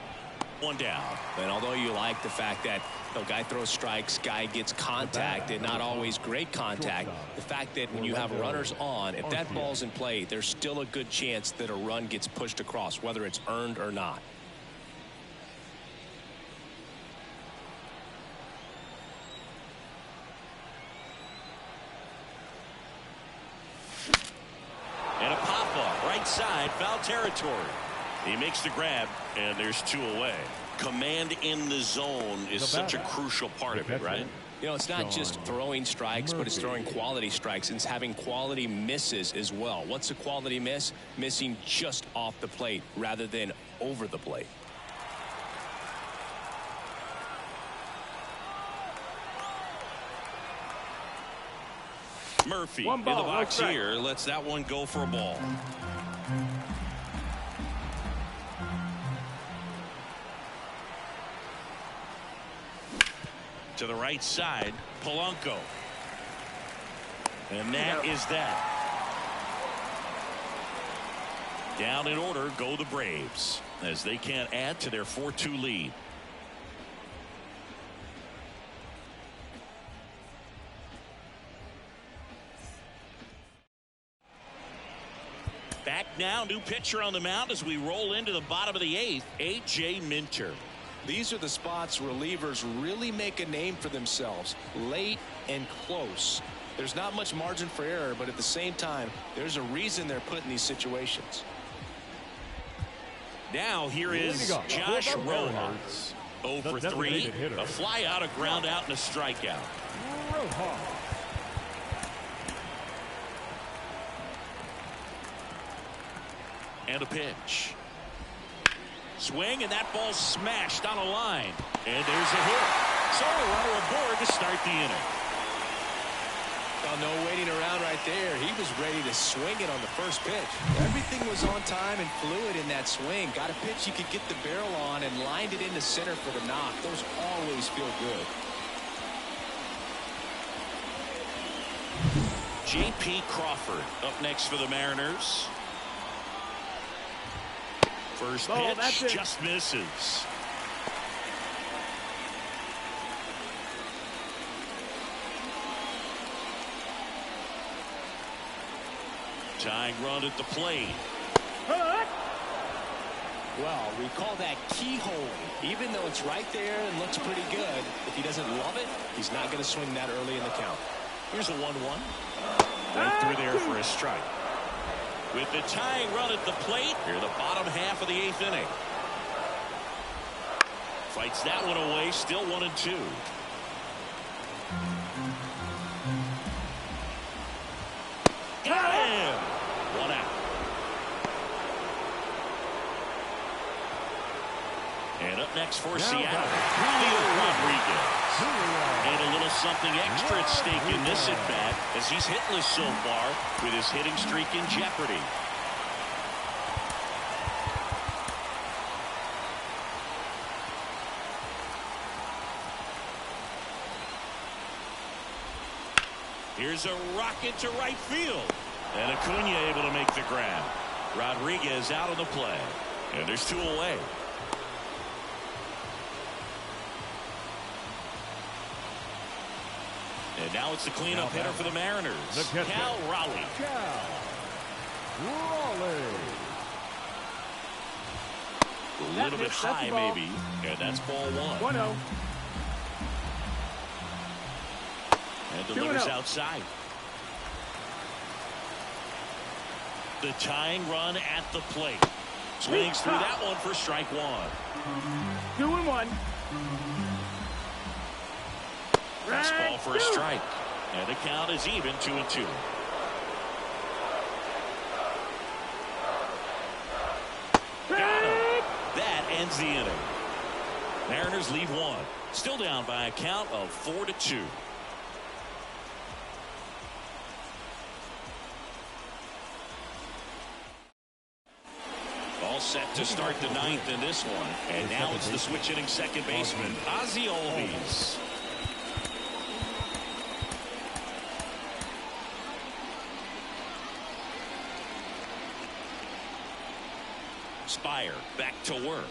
One down. And although you like the fact that the guy throws strikes, guy gets contact, and not always great contact, the fact that when you have runners on, if that ball's in play, there's still a good chance that a run gets pushed across, whether it's earned or not. And a pop-up, right side, foul territory. He makes the grab, and there's 2 away. Command in the zone is such a crucial part of it, right? You know, it's not just throwing strikes, but it's throwing quality strikes, and it's having quality misses as well. What's a quality miss? Missing just off the plate rather than over the plate. Murphy in the box here lets that one go for a ball. To the right side, Polanco. And that is that. Down in order go the Braves as they can't add to their 4-2 lead. Back now, new pitcher on the mound as we roll into the bottom of the 8th, A.J. Minter. These are the spots relievers really make a name for themselves, late and close. There's not much margin for error, but at the same time, there's a reason they're put in these situations. Now here is Josh Rojas. 0 for 3, a fly out, a ground out, and a strikeout. And a pitch. Swing, and that ball smashed on a line. And there's a hit. So a runner aboard to start the inning. Well, no waiting around right there. He was ready to swing it on the first pitch. Everything was on time and fluid in that swing. Got a pitch he could get the barrel on and lined it into center for the knock. Those always feel good. J.P. Crawford up next for the Mariners. First pitch just misses. Tying run at the plate. Well, we call that keyhole. Even though it's right there and looks pretty good, if he doesn't love it, he's not going to swing that early in the count. Here's a 1-1. Right through there for a strike. With the tying run at the plate, here the bottom half of the 8th inning. Fights that one away, still 1-2. Got him! 1 out. And up next for Seattle, Julio Rodriguez. And a little something extra at stake in this at-bat as he's hitless so far with his hitting streak in jeopardy. Here's a rocket to right field. And Acuna able to make the grab. Rodriguez out on the play. And there's 2 away. And now it's the cleanup hitter for the Mariners, Cal Raleigh. A little bit high, maybe. And that's ball 1. 1-0. And delivers outside. The tying run at the plate. Swings through that one for strike 1. 2-1. Fastball for a strike. And the count is even 2-2. Got him. That ends the inning. Mariners lead 1. Still down by a count of 4-2. All set to start the 9th in this one. And now it's the switch hitting second baseman, Ozzie Albies. Spire back to work.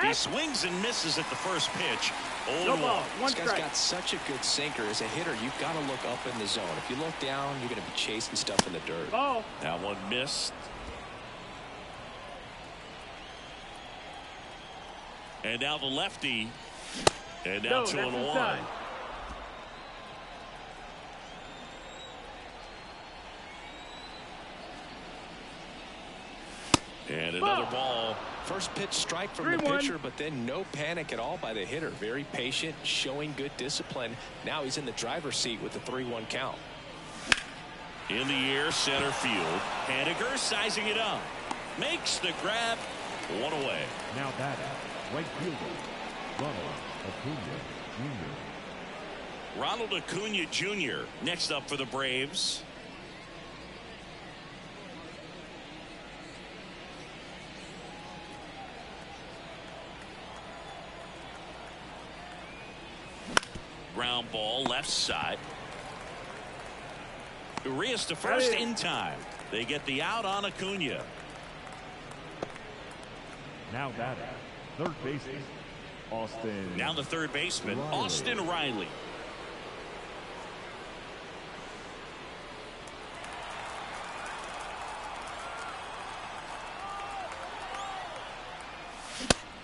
He swings and misses at the first pitch. 0-1. This guy's got such a good sinker. As a hitter, you've got to look up in the zone. If you look down, you're going to be chasing stuff in the dirt. Oh. That one missed. And now the lefty. And now 2-1. And another ball. First pitch strike from the pitcher, but then no panic at all by the hitter. Very patient, showing good discipline. Now he's in the driver's seat with the 3-1 count. In the air, center field. Haniger sizing it up. Makes the grab. 1 away. Now batting, right fielder, Ronald Acuna Jr. Ronald Acuna Jr. next up for the Braves. Ground ball left side. Urias to first in time. They get the out on Acuna. Now batting, third baseman, Austin. Now the third baseman, Austin Riley.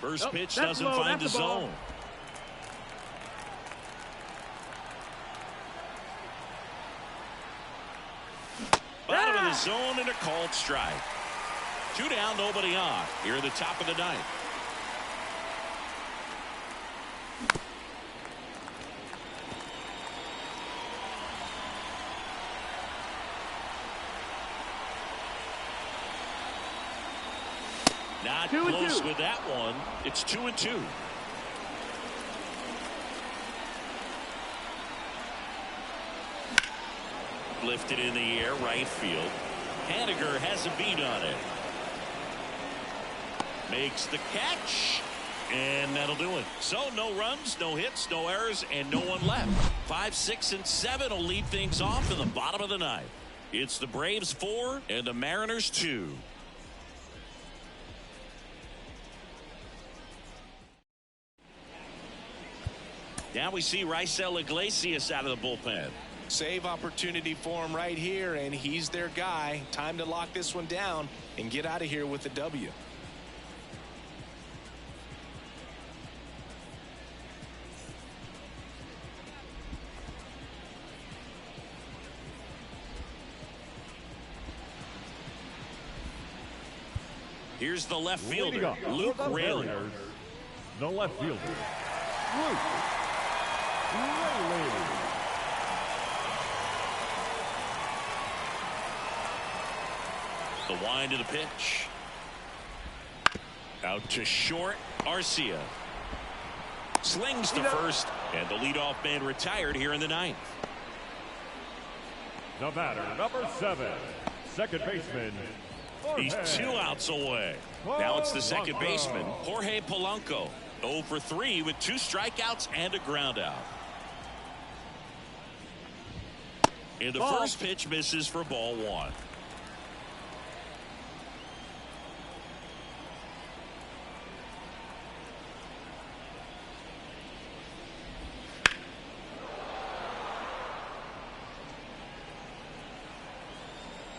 First pitch doesn't find the zone. Bottom of the zone and a called strike. Two down, nobody on. Here at the top of the ninth. Not close with that one. It's 2-2. Lifted in the air, right field. Haniger has a beat on it. Makes the catch. And that'll do it. So no runs, no hits, no errors, and no one left. 5, 6, and 7 will lead things off in the bottom of the ninth. It's the Braves 4 and the Mariners 2. Now we see Raisel Iglesias out of the bullpen. Save opportunity for him right here, and he's their guy. Time to lock this one down and get out of here with a W. Here's the left fielder, Luke Raley. The left fielder, Luke Raley. The wind of the pitch. Out to short, Arcia. Slings to first, and the leadoff man retired here in the ninth. The batter, number 7, second baseman. He's 2 outs away. Now it's the second baseman, Jorge Polanco. 0 for 3 with 2 strikeouts and a ground out. And the first pitch misses for ball 1.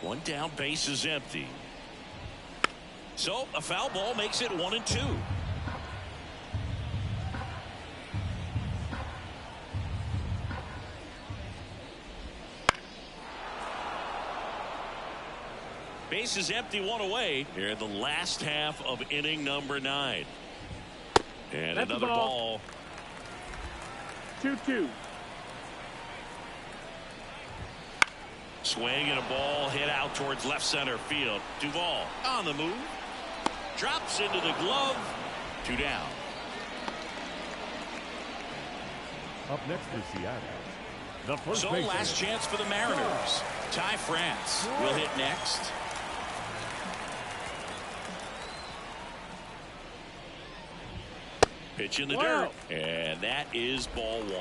One down, base is empty. So a foul ball makes it 1-2. Base is empty, 1 away here in the last half of inning number 9. And that's another ball. 2-2. Swing and a ball hit out towards left center field. Duvall on the move. Drops into the glove. 2 down. Up next is Seattle. The first So baseman. last chance for the Mariners. Ty France will hit next. Pitch in the dirt. And that is ball 1.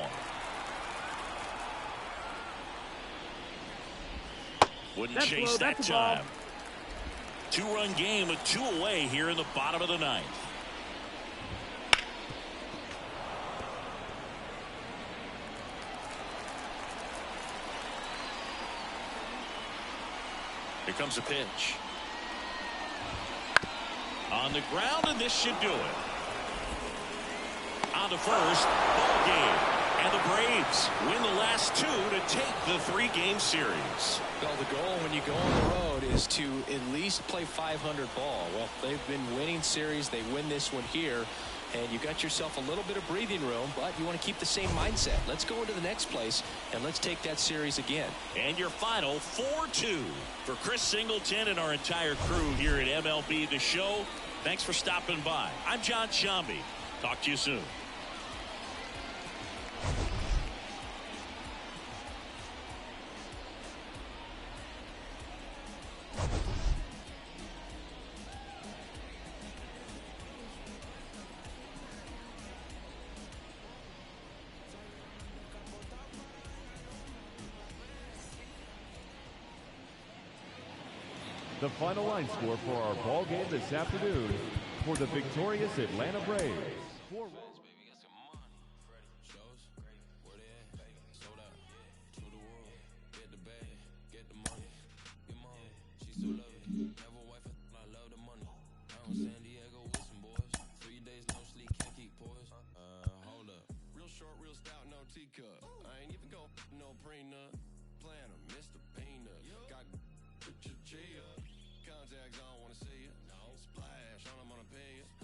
Wouldn't chase that time. 2-run game with 2 away here in the bottom of the ninth. Here comes a pitch. On the ground, and this should do it. On to first, ball game. And the Braves win the last 2 to take the 3-game series. Well, the goal when you go on the road is to at least play 500 ball. Well, they've been winning series. They win this one here. And you got yourself a little bit of breathing room, but you want to keep the same mindset. Let's go into the next place, and let's take that series again. And your final 4-2 for Chris Singleton and our entire crew here at MLB The Show. Thanks for stopping by. I'm John Shambi. Talk to you soon. The final line score for our ball game this afternoon for the victorious Atlanta Braves. I ain't even go no prenup. Plan Mr. Peanut. Got